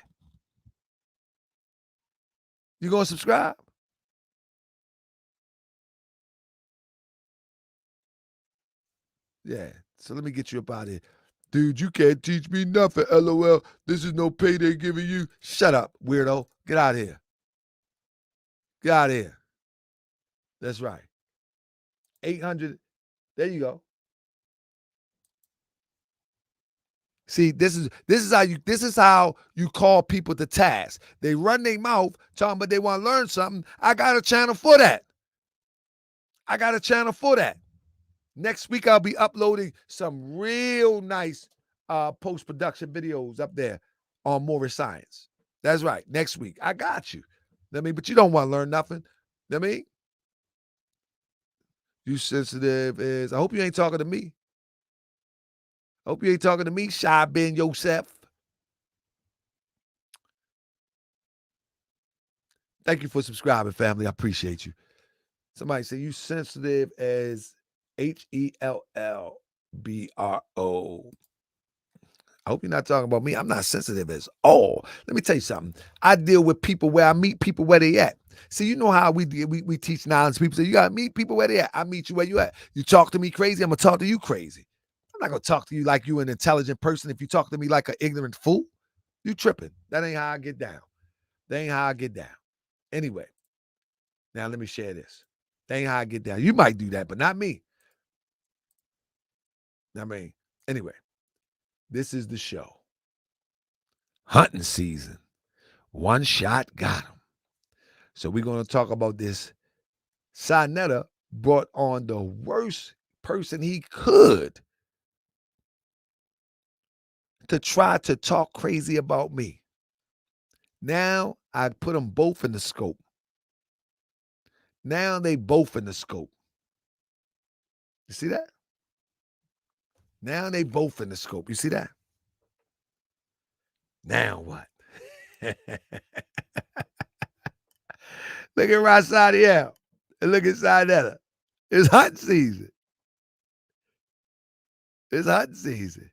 You going to subscribe? Yeah. So let me get you up out of here. Dude, you can't teach me nothing. LOL. This is no pay they're giving you. Shut up, weirdo. Get out of here. Get out of here. That's right. 800. There you go. See, this is how you call people to task. They run their mouth talking about they want to learn something. I got a channel for that. I got a channel for that. Next week, I'll be uploading some real nice post-production videos up there on Moorish Science. That's right. Next week. I got you. But you don't want to learn nothing. You sensitive as, I hope you ain't talking to me. Hope you ain't talking to me, Shy Ben Yosef. Thank you for subscribing, family. I appreciate you. Somebody say you sensitive as HELLBRO. I hope you're not talking about me. I'm not sensitive as all. Let me tell you something. I deal with people where I meet people where they at. See, you know how we teach knowledge. People say, you got to meet people where they at. I meet you where you at. You talk to me crazy, I'm going to talk to you crazy. I'm not going to talk to you like you an intelligent person. If you talk to me like an ignorant fool, you tripping. That ain't how I get down. That ain't how I get down. Anyway, now let me share this. That ain't how I get down. You might do that, but not me. Anyway, this is the show. Hunting season. One shot got him. So we're going to talk about this. SaNeter brought on the worst person he could to try to talk crazy about me. Now I put them both in the scope. Now they both in the scope. You see that? Now they both in the scope. You see that? Now what? Look at Rasadiel and look at SaNeter. It's hunting season. It's hunting season.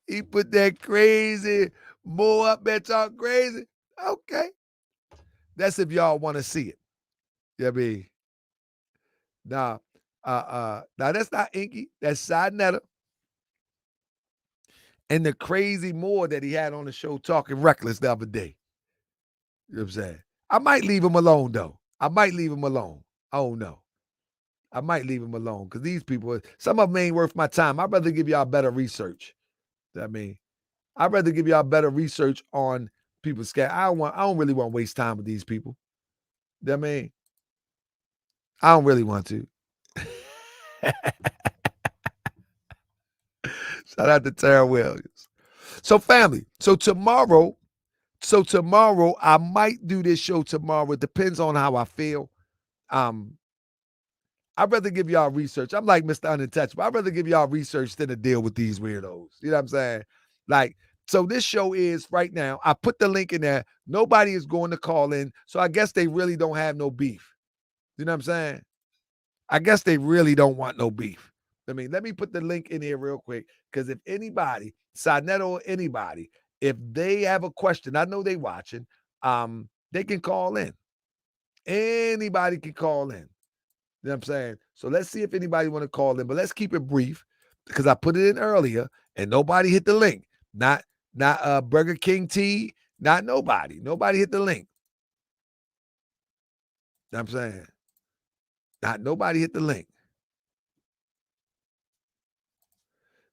He put that crazy Mo up there talk crazy. Okay. That's if y'all want to see it. You know what I mean? Now that's not Inky. That's SaNeter. And the crazy Moore that he had on the show talking reckless the other day. You know what I'm saying? I might leave him alone, though. I might leave him alone. I don't know. I might leave him alone because these people, some of them ain't worth my time. I'd rather give y'all better research. You know what I mean? I'd rather give y'all better research on people's scam. I don't really want to waste time with these people. You know what I mean? I don't really want to. Shout out to Tara Williams. So family, so tomorrow I might do this show tomorrow. It depends on how I feel. I'd rather give y'all research. I'm like Mr. Untouchable. I'd rather give y'all research than to deal with these weirdos. You know what I'm saying? Like, so this show is right now. I put the link in there. Nobody is going to call in. So I guess they really don't have no beef. You know what I'm saying? I guess they really don't want no beef. I mean, let me put the link in here real quick. Because if anybody, SaNeter or anybody, if they have a question, I know they watching, they can call in. Anybody can call in. You know what I'm saying? So let's see if anybody want to call in, but let's keep it brief because I put it in earlier and nobody hit the link. Not Burger King T, not nobody. Nobody hit the link. You know what I'm saying? Not nobody hit the link.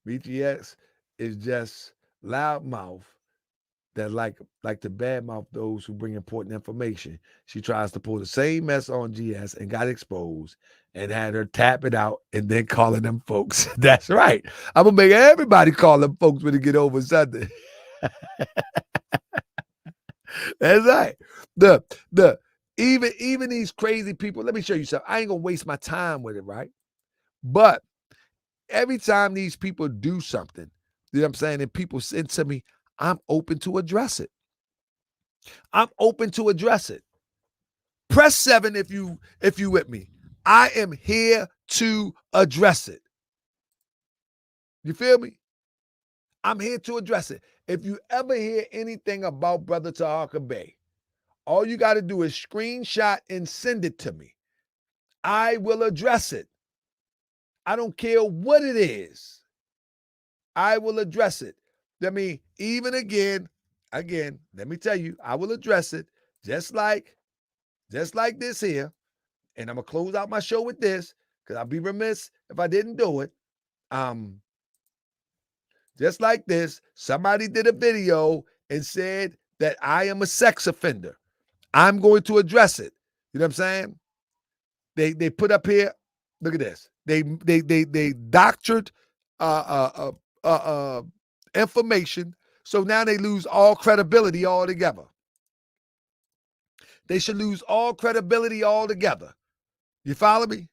BTX is just loudmouth that like to badmouth those who bring important information. She tries to pull the same mess on GS and got exposed and had her tap it out and then calling them folks. That's right. I'm gonna make everybody call them folks when they get over Sunday. That's right. Even these crazy people, let me show you something. I ain't gonna waste my time with it, right? But every time these people do something, you know what I'm saying, and people send to me, I'm open to address it. I'm open to address it. Press 7 if you with me. I am here to address it. You feel me? I'm here to address it. If you ever hear anything about Brother Tahaka Bey, all you got to do is screenshot and send it to me. I will address it. I don't care what it is. I will address it. I mean, even again, let me tell you, I will address it just like this here. And I'm going to close out my show with this because I'll be remiss if I didn't do it. Just like this, somebody did a video and said that I am a sex offender. I'm going to address it. You know what I'm saying? They put up here, look at this. They doctored information, so now they lose all credibility altogether. They should lose all credibility altogether. You follow me?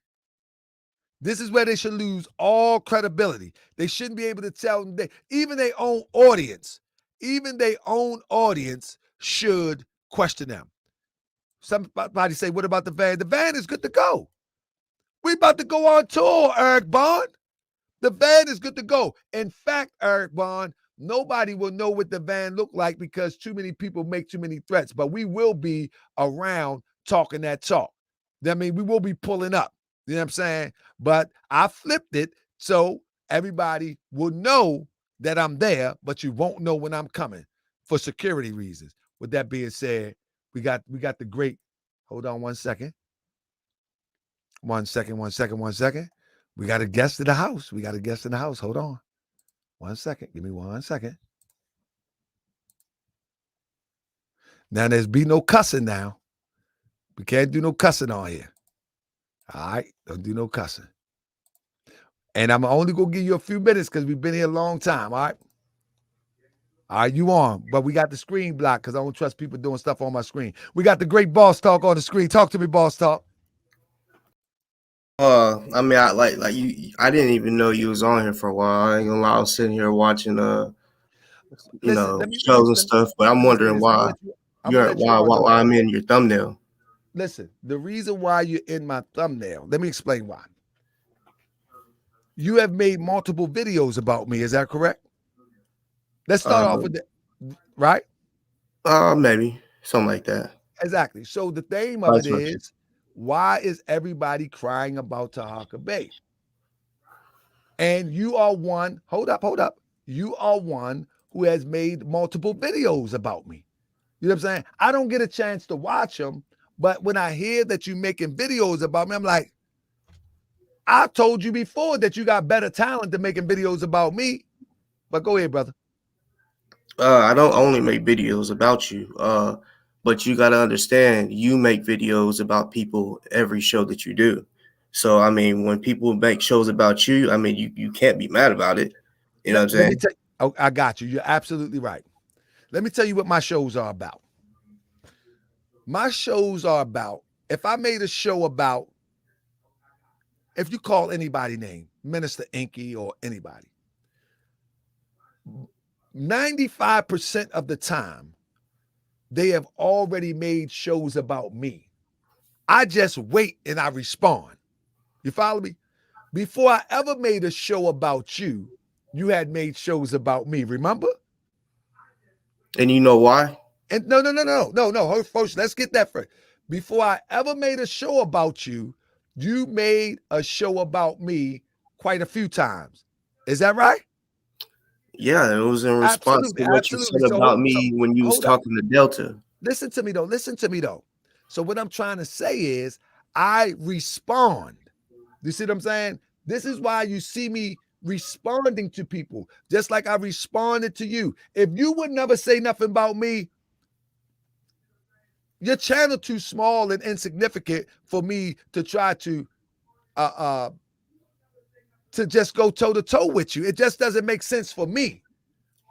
This is where they should lose all credibility. They shouldn't be able to tell them even their own audience should question them. Somebody say, what about the van? The van is good to go. We about to go on tour, Eric Bond. The van is good to go. In fact, Eric Bond, nobody will know what the van look like because too many people make too many threats, but we will be around talking that talk. I mean, we will be pulling up. You know what I'm saying? But I flipped it so everybody will know that I'm there, but you won't know when I'm coming for security reasons. With that being said, we got the great, hold on one second. One second. We got a guest in the house. Hold on. 1 second. Give me 1 second. Now there's be no cussing now. We can't do no cussing on here. All right. Don't do no cussing. And I'm only going to give you a few minutes because we've been here a long time. All right. All right, you on. But we got the screen blocked because I don't trust people doing stuff on my screen. We got the great Boss Talk on the screen. Talk to me, Boss Talk.
I mean, I like you. I didn't even know you was on here for a while. I ain't gonna lie. I was sitting here watching, shows and stuff. But I'm wondering why I'm in your thumbnail.
Listen, the reason why you're in my thumbnail. Let me explain why. You have made multiple videos about me. Is that correct? Let's start off with that, right?
Maybe something like that.
Exactly. So the theme of it is, why is everybody crying about Tahaka Bey? And you are one, hold up. You are one who has made multiple videos about me. You know what I'm saying? I don't get a chance to watch them, but when I hear that you're making videos about me, I'm like, I told you before that you got better talent than making videos about me. But go ahead, brother.
I don't only make videos about you, but you got to understand, you make videos about people every show that you do. So, I mean, when people make shows about you, I mean, you can't be mad about it. You know what I'm
Let me
saying?
tell you. Oh, I got you. You're absolutely right. Let me tell you what my shows are about. My shows are about, if I made a show about, if you call anybody name, Minister Inky or anybody, 95% of the time, they have already made shows about me. I just wait and I respond. You follow me? Before I ever made a show about you, you had made shows about me, remember?
And you know why?
And no. First, let's get that first. Before I ever made a show about you, you made a show about me quite a few times. Is that right?
Yeah, it was in response
Absolutely,
to what you
absolutely.
said about me when you was
Hold up.
talking to Delta.
Listen to me though. So what I'm trying to say is I respond. You see what I'm saying? This is why you see me responding to people, just like I responded to you. If you would never say nothing about me, your channel too small and insignificant for me to try to just go toe to toe with you. It just doesn't make sense for me.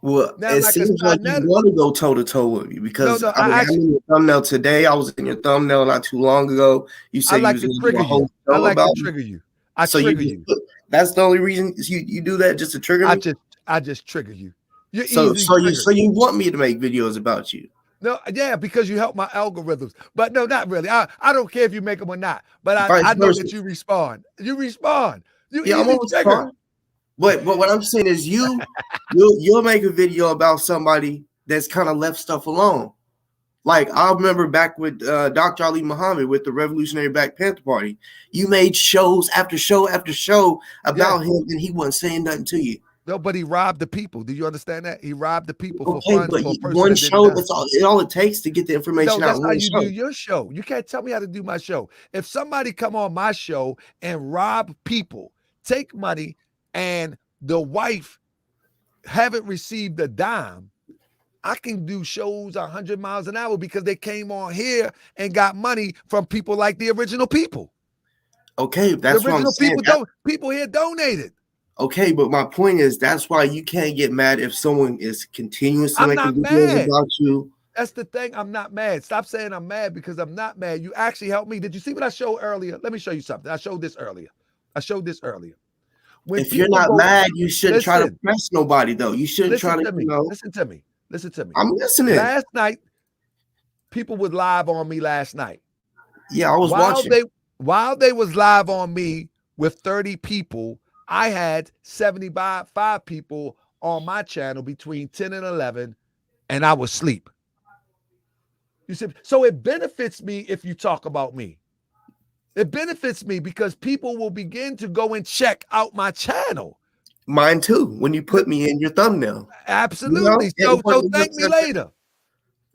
Well,
Now,
it
like a
seems like you
SaNeter,
want to go toe to toe with me because
no,
I mean,
I
I'm
actually
in your thumbnail today. I was in your thumbnail not too long ago. You
I
said you
like
was
to
going to do
trigger
a
you.
whole
I
show
like to
about me.
trigger you. I
So you
trigger
just
you.
that's the only reason you do that, just to trigger me.
I just trigger you. You're
So
easily triggered.
you want me to make videos about you?
No, yeah, because you help my algorithms. But no, not really. I don't care if you make them or not. But
Vice
I know
versa.
that you respond. You respond. You
Yeah, I'm
easily
always
triggered.
fine. But what I'm saying is you'll make a video about somebody that's kind of left stuff alone. Like I remember back with Dr. Ali Muhammad with the Revolutionary Black Panther Party. You made shows after show after show about him, and he wasn't saying nothing to you.
No, but he robbed the people. Do you understand that? He robbed the people for
Okay,
funds
but
for a person
one
that didn't
show,
die.
that's all it takes to get the
No,
information out
that's
in
how
one
you do
show.
your show. You can't tell me how to do my show. If somebody come on my show and rob people, take money, and the wife haven't received a dime, I can do shows 100 miles an hour because they came on here and got money from people like the original people.
Okay,
The
that's what I'm
original
saying.
people here donated.
Okay, but my point is that's why you can't get mad if someone is continuously
I'm
making
not
videos
mad.
about you.
That's the thing. I'm not mad. Stop saying I'm mad because I'm not mad. You actually helped me. Did you see what I showed earlier? Let me show you something. I showed this earlier. When
If you're
people
not
go,
mad, you shouldn't try to
listen,
press nobody though. You shouldn't try
listen
to,
to me. Listen to me. Listen to me.
I'm listening.
Last night, people was live on me last night.
Yeah, I was
While
watching.
they was live on me with 30 people, I had 75 people on my channel between 10 and 11, and I was asleep. You see, so it benefits me if you talk about me. It benefits me because people will begin to go and check out my channel.
Mine too, when you put me in your thumbnail.
Absolutely.
You know,
So thank me later.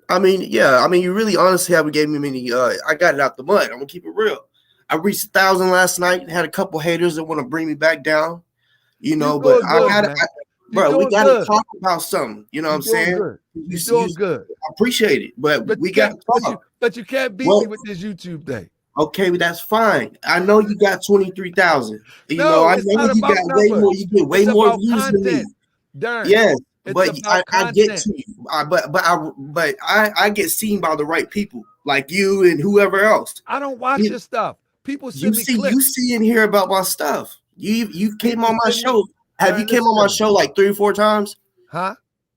I mean, yeah, I mean, you really honestly haven't gave me many. I got it out the mud. I'm gonna keep it real. I reached 1,000 last night. Had a couple haters that want to bring me back down. You
You're
know, but
doing good, man. You're
bro, we
doing
gotta
good.
talk about something. You know what I'm
You're doing
saying?
good.
You,
You're doing
you
good.
I appreciate it, but
But
we
you
gotta
can't,
talk.
but you can't beat me with this YouTube thing.
Okay, but that's fine. I know you got 23,000. You know,
No,
I
it's
know
not
you
about
got way
numbers.
more. You get way
It's
more
about
views than me.
content. Darn.
Yes,
It's
but
about
I get
content.
to you. But I get seen by the right people, like you and whoever else.
I don't watch your stuff. People send me clips.
You see and hear about my stuff. You came
People
on my
send me-
show. Have you
Darn,
came
listen
on
to
my
me.
show like 3 or 4 times?
Huh?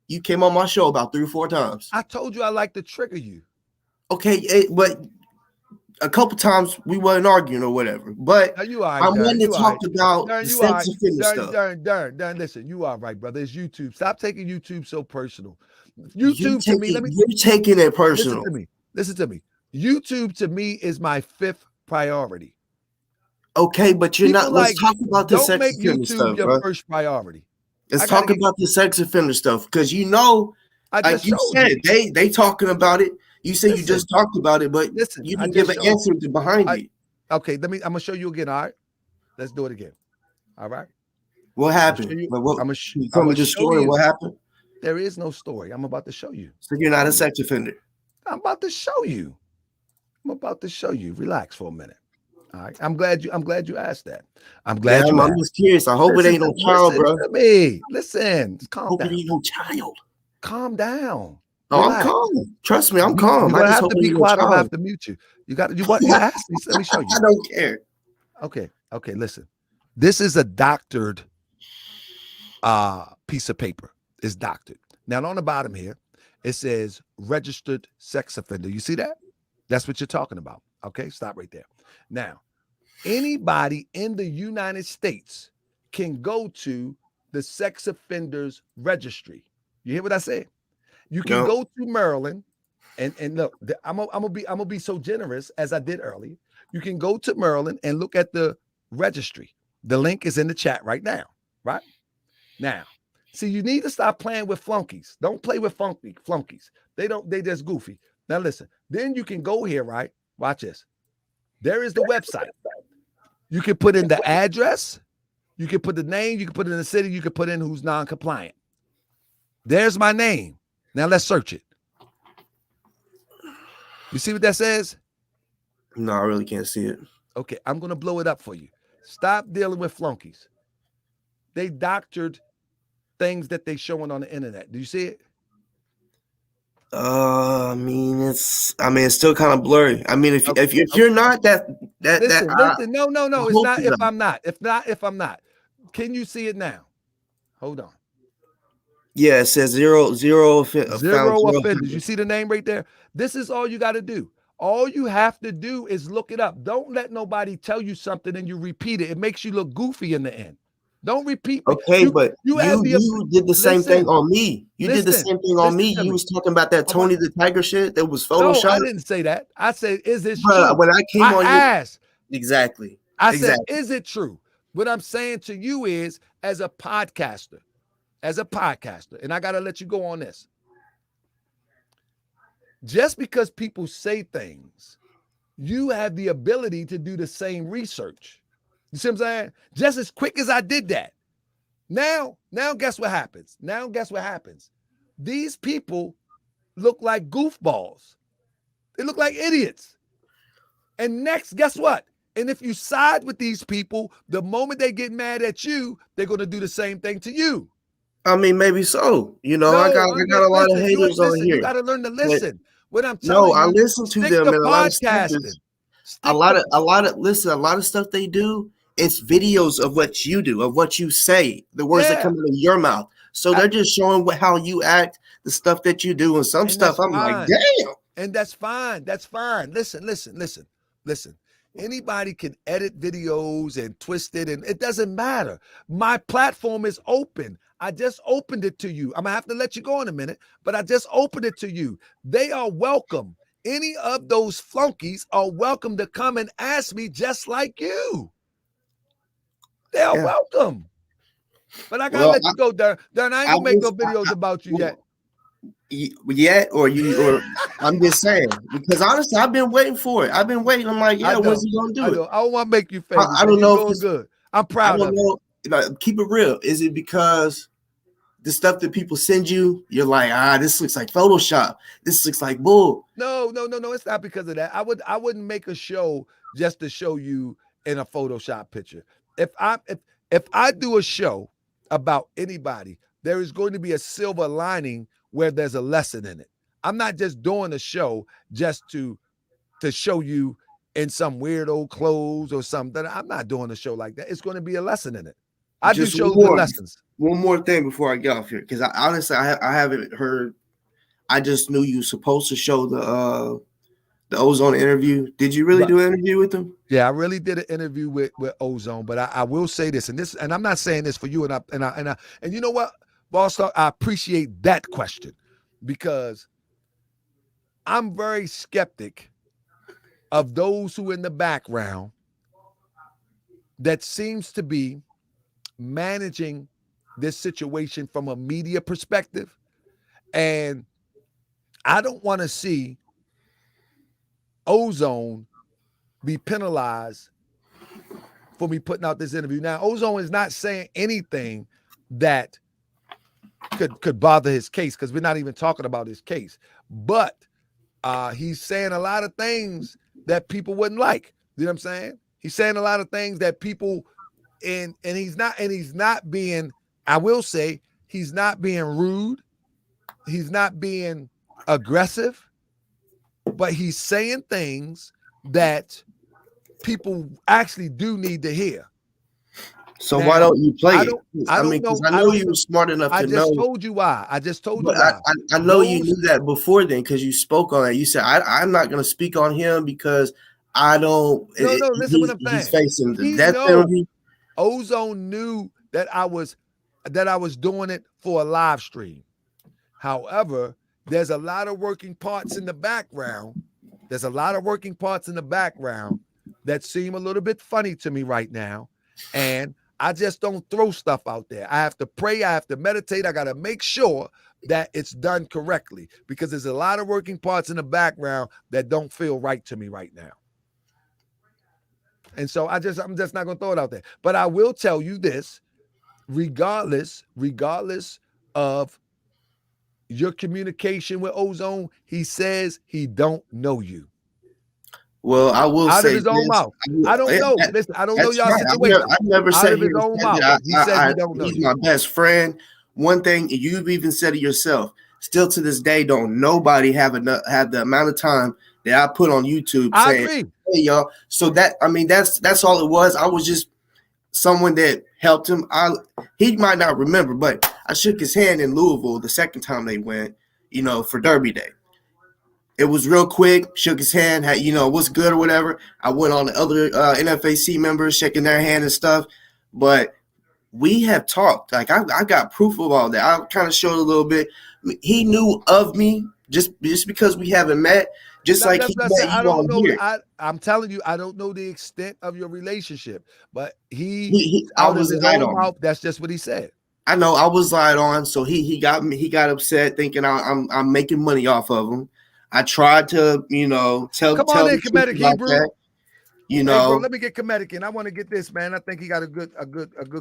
You came on my show about 3 or 4 times.
I told you I like to trigger you.
Okay, but a couple times we wasn't arguing or whatever. But
Now you all right,
I'm
Darn.
wanting to
You all
talk
right.
about
Darn,
the
you all
sex
right.
offender stuff.
Darn. Listen, you all right, brother. It's YouTube. Stop taking YouTube so personal. YouTube to me,
You're taking it personal.
Listen to me. YouTube to me is my 5th priority.
Okay, but you're not. Let's talk about the
Don't
sex
make
offender
YouTube
stuff,
your
bro.
first priority.
Let's talk about the sex offender stuff because you know, like you said, they talking about it. You said you just talked about it, but you didn't give an answer behind it.
Okay, I'm gonna show you again. All right, let's do it again. All right.
What happened?
I'm gonna show
the story.
you.
What happened?
There is no story. I'm about to show you.
So you're not a sex offender.
I'm about to show you. Relax for a minute. All right. I'm glad you asked that. I'm
Yeah,
glad you
I'm
asked.
just curious. I hope it ain't no child, bro.
To me. Listen. Calm
Hope it
down.
ain't no child.
Calm down.
Oh,
Relax.
I'm calm. Trust me, I'm
You're
calm. I
gonna
just
have
hope
to
it
be
ain't no
quiet. I'm gonna have
child.
to mute you. You asked me. Let me show you.
I don't care.
Okay, listen. This is a doctored piece of paper. It's doctored. Now on the bottom here, it says registered sex offender. You see that? That's what you're talking about. Okay, stop right there. Now, anybody in the United States can go to the sex offenders registry. You hear what I said? You can
No.
go to Maryland, and look, I'm gonna be so generous as I did earlier. You can go to Maryland and look at the registry. The link is in the chat right now. Right now, see, you need to stop playing with flunkies. Don't play with flunkies. They just goofy. Now listen. Then you can go here. Right? Watch this. There is the website. You can put in the address. You can put the name. You can put in the city. You can put in who's non-compliant. There's my name. Now let's search it. You see what that says?
No, I really can't see it.
Okay, I'm going to blow it up for you. Stop dealing with flunkies. They doctored things that they showing on the internet. Do you see it?
I mean, it's still kind of blurry. I mean, if you're not
Listen. No. It's not if I'm not. If I'm not. Can you see it now? Hold on.
Yeah, it says zero
offenders. You see the name right there? This is all you got to do. All you have to do is look it up. Don't let nobody tell you something and you repeat it. It makes you look goofy in the end. Don't repeat me.
Okay, but you did the same thing on me. You did the same thing on me. You was talking about that Tony the Tiger shit that was Photoshop.
No, I didn't say that. I said, is this
true?
When I came on
asked. Exactly.
I said, is it true? What I'm saying to you is, as a podcaster, and I got to let you go on this. Just because people say things, you have the ability to do the same research. You see what I'm saying? Just as quick as I did that. Now guess what happens? These people look like goofballs. They look like idiots. And next, guess what? And if you side with these people, the moment they get mad at you, they're going to do the same thing to you.
I mean, maybe so. You know, I got a lot of haters on here.
You got to learn to listen. What I'm
No,
telling you,
I listen to them, and a lot of stuff is a lot of stuff they do. It's videos of what you do, of what you say, the words that come out of your mouth. So they're just showing how you act, the stuff that you do, and some stuff I'm like, damn.
And that's fine. That's fine. Listen. Anybody can edit videos and twist it, and it doesn't matter. My platform is open. I just opened it to you. I'm gonna have to let you go in a minute, but I just opened it to you. They are welcome. Any of those flunkies are welcome to come and ask me just like you. They are welcome. But I gotta let you go, Darren. Darren, I ain't gonna make no videos about you yet.
Or I'm just saying, because honestly, I've been waiting for it. I've been waiting. I'm like, when's he gonna do it?
I don't want to make you famous.
I don't know if
it's good. I'm proud of you.
Keep it real. Is it because the stuff that people send you, you're like, this looks like Photoshop. This looks like bull.
No. It's not because of that. I wouldn't make a show just to show you in a Photoshop picture. If I do a show about anybody, there is going to be a silver lining where there's a lesson in it. I'm not just doing a show just to show you in some weirdo clothes or something. I'm not doing a show like that. It's going to be a lesson in it. I do shows with lessons.
One more thing before I get off here, because honestly I haven't heard. I just knew you were supposed to show the Ozone interview. Did you really do an interview with him?
Yeah, I really did an interview with Ozone, but I will say this, and I'm not saying this for you, and you know what, Boss Talk, I appreciate that question, because I'm very skeptic of those who in the background that seems to be managing this situation from a media perspective. And I don't want to see Ozone be penalized for me putting out this interview. Now, Ozone is not saying anything that could bother his case, because we're not even talking about his case. But he's saying a lot of things that people wouldn't like. You know what I'm saying? He's saying a lot of things that people, and he's not being, I will say, he's not being rude. He's not being aggressive, but he's saying things that people actually do need to hear.
So
Now,
why don't you play
I
it?
don't-
I
I don't
mean, because
know-
I
I
know
don't
you
know.
were smart enough
I
to
just
know.
told you why. I just told you
But
why.
I know you
Those-
knew that before then because you spoke on it. You said, I'm not going to speak on him because I don't.
No, listen what I'm
He's
saying.
facing the
He
death
knows.
penalty.
Ozone knew that I was doing it for a live stream. However, there's a lot of working parts in the background. There's a lot of working parts in the background that seem a little bit funny to me right now. And I just don't throw stuff out there. I have to pray. I have to meditate. I got to make sure that it's done correctly because there's a lot of working parts in the background that don't feel right to me right now. And so I'm just not going to throw it out there. But I will tell you this, regardless of your communication with Ozone, he says he don't know you.
Well, I will
Out
say
of his own
this.
mouth. I don't know. Listen, I don't know
That's
y'all
right.
situation.
I've never
Out
said
of his
here
own
said
mouth.
that
He says he don't know
he's
you.
my best friend. One thing you've even said it yourself. Still to this day, don't nobody have the amount of time that I put on YouTube
I
saying,
agree.
"Hey, y'all." So that's all it was. I was just someone that helped him. He might not remember, but I shook his hand in Louisville the second time they went, for Derby Day. It was real quick, shook his hand, had, what's good or whatever. I went on the other NFAC members, shaking their hand and stuff. But we have talked. Like, I got proof of all that. I kind of showed a little bit. He knew of me just because we haven't met, just like he met
I
you
don't
on
know.
here.
I'm telling you, I don't know the extent of your relationship, but
I
out of
was
his
lied
own
on.
mouth, that's just what he said.
I know I was lied on, so he got upset thinking I'm making money off of him. I tried to, tell
Come on in,
the truth
Comedic
about
Hebrew.
that.
Hey, bro, let me get Comedic in. I want to get this, man. I think he got a good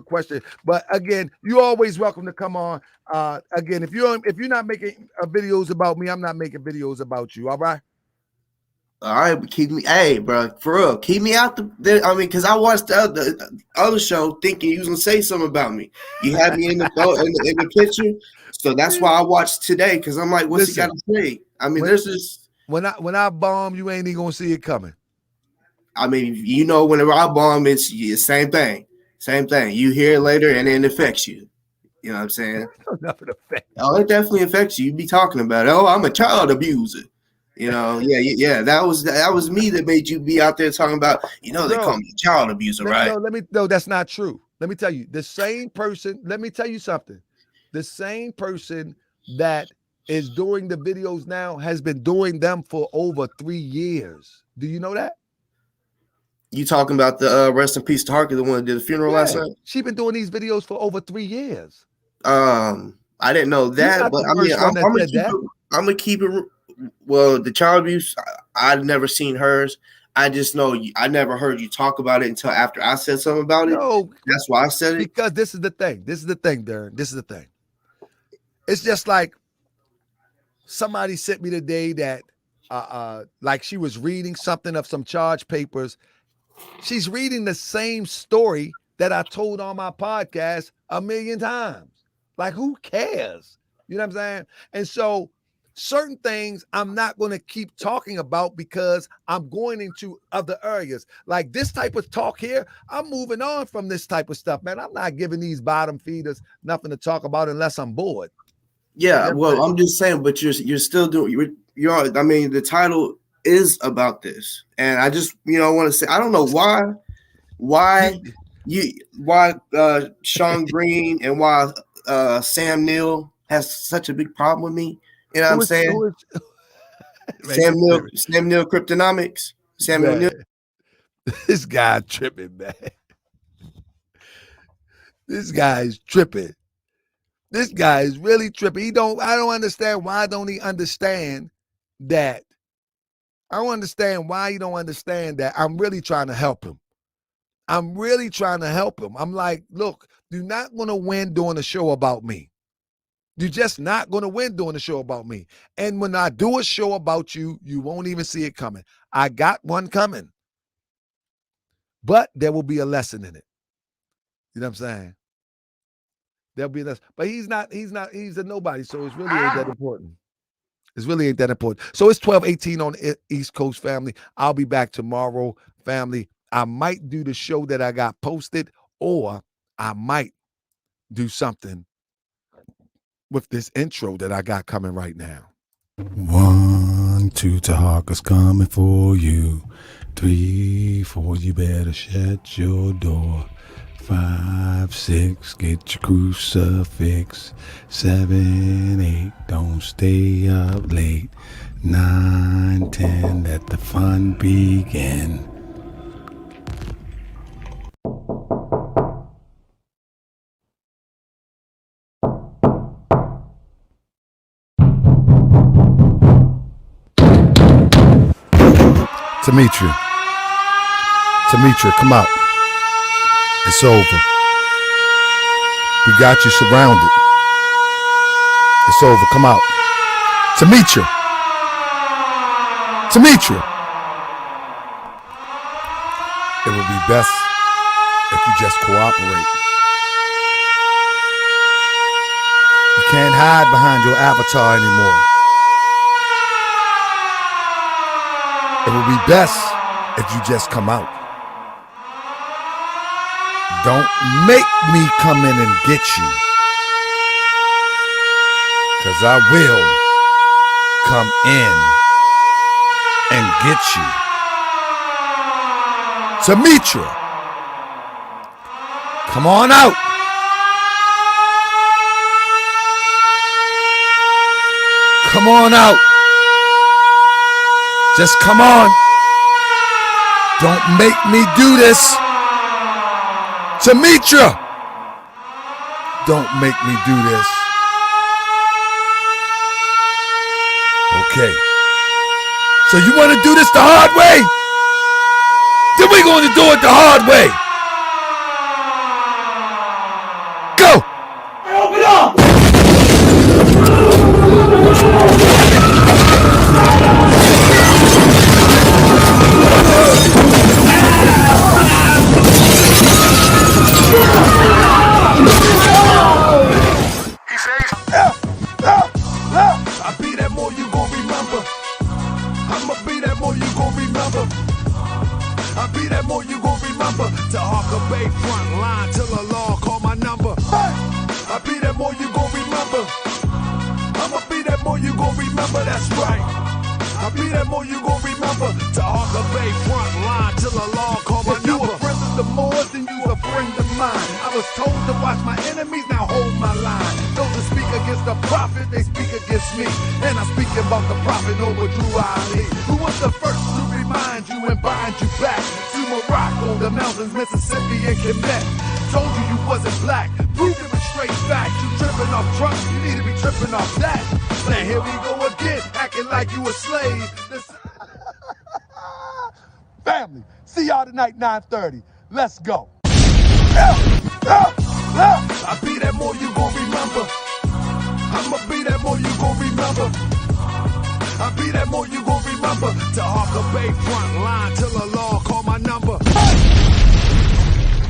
question. But again, you're always welcome to come on. Again, if you're not making videos about me, I'm not making videos about you. All right.
All right, but hey, bro, for real, keep me out because I watched the other show thinking you was gonna say something about me. You had me in the picture, so that's why I watched today because I'm like, what's he got to say? I mean, there's this.
When I bomb, you ain't even gonna see it coming.
I mean, whenever I bomb, it's the same thing. You hear it later, and it affects you. You know what I'm saying?
Nothing affects.
Oh, it definitely affects you. You be talking about it. Oh, I'm a child abuser. Yeah. That was me that made you be out there talking about. They call me a child abuser, right?
No, that's not true. Let me tell you, the same person. Let me tell you something. The same person that is doing the videos now has been doing them for over 3 years. Do you know that?
You talking about the rest in peace to Harker, the one that did the funeral last night?
She's been doing these videos for over 3 years.
I didn't know that, but I mean, I'm gonna keep it. Well, the child abuse, I've never seen hers. I just know I never heard you talk about it until after I said something about it. No, that's why I said it.
Because this is the thing. Darren. This is the thing. It's just like somebody sent me today that like she was reading something of some charge papers. She's reading the same story that I told on my podcast 1,000,000 times. Like, who cares? You know what I'm saying? And so certain things I'm not going to keep talking about because I'm going into other areas. Like this type of talk here, I'm moving on from this type of stuff, man. I'm not giving these bottom feeders nothing to talk about unless I'm bored.
Yeah, well, I'm just saying, but you're still doing. I mean, the title is about this, and I just want to say I don't know why Sean Green and why Sam Neill has such a big problem with me. You know what I'm saying? Sam Neill Cryptonomics. Samuel Neill.
This guy tripping, man. This guy is tripping. This guy is really tripping. I don't understand why don't he understand that. I don't understand why you don't understand that I'm really trying to help him. I'm really trying to help him. I'm like, look, you're not going to win doing a show about me. You're just not going to win doing a show about me. And when I do a show about you, you won't even see it coming. I got one coming. But there will be a lesson in it. You know what I'm saying? There'll be a lesson. But he's a nobody, so it's really ain't that important. It's really ain't that important. So it's 12:18 on the East Coast, family. I'll be back tomorrow, family. I might do the show that I got posted, or I might do something with this intro that I got coming right now.
1, 2, Tahaka's coming for you. 3, 4, you better shut your door. 5, 6, get your crucifix. 7, 8, don't stay up late. 9, 10, let the fun begin.
Demetria, come out. It's over. We got you surrounded. It's over. Come out. Demetria. It would be best if you just cooperate. You can't hide behind your avatar anymore. It would be best if you just come out. Don't make me come in and get you. 'Cause I will come in and get you. Demetria, come on out. Come on out. Just come on. Don't make me do this. Demetria, don't make me do this. Okay. So you want to do this the hard way? Then we're going to do it the hard way. Go. Open up.
He says,
I be that more you gon' remember. I'ma be that more you gon' remember. I be that more you gon' remember. To Hawker Bay front line till the law call my number. I be that more you gon' remember. I'ma be that more you gon' remember. That's right. I be that more you gon' remember. To Hawker Bay front line till the law call my number. If you a friend of the Moors, then you a friend of mine. I was told to watch my enemies, now hold my line. Those that speak against the prophet, they speak against me. And I'm speaking about the prophet over Drew Ali, who was the first to remind you and bind you back to Morocco, the mountains, Mississippi, and Quebec. Told you you wasn't black, proved it with straight facts. You tripping off trucks, you need to be tripping off that. Now here we go again, acting like you a slave. Family, see y'all tonight, 9:30. Let's go. I be that more you gon' remember. I'ma be that more you gon' remember. I be that more you gon' remember. To Hawker Bay front line till the law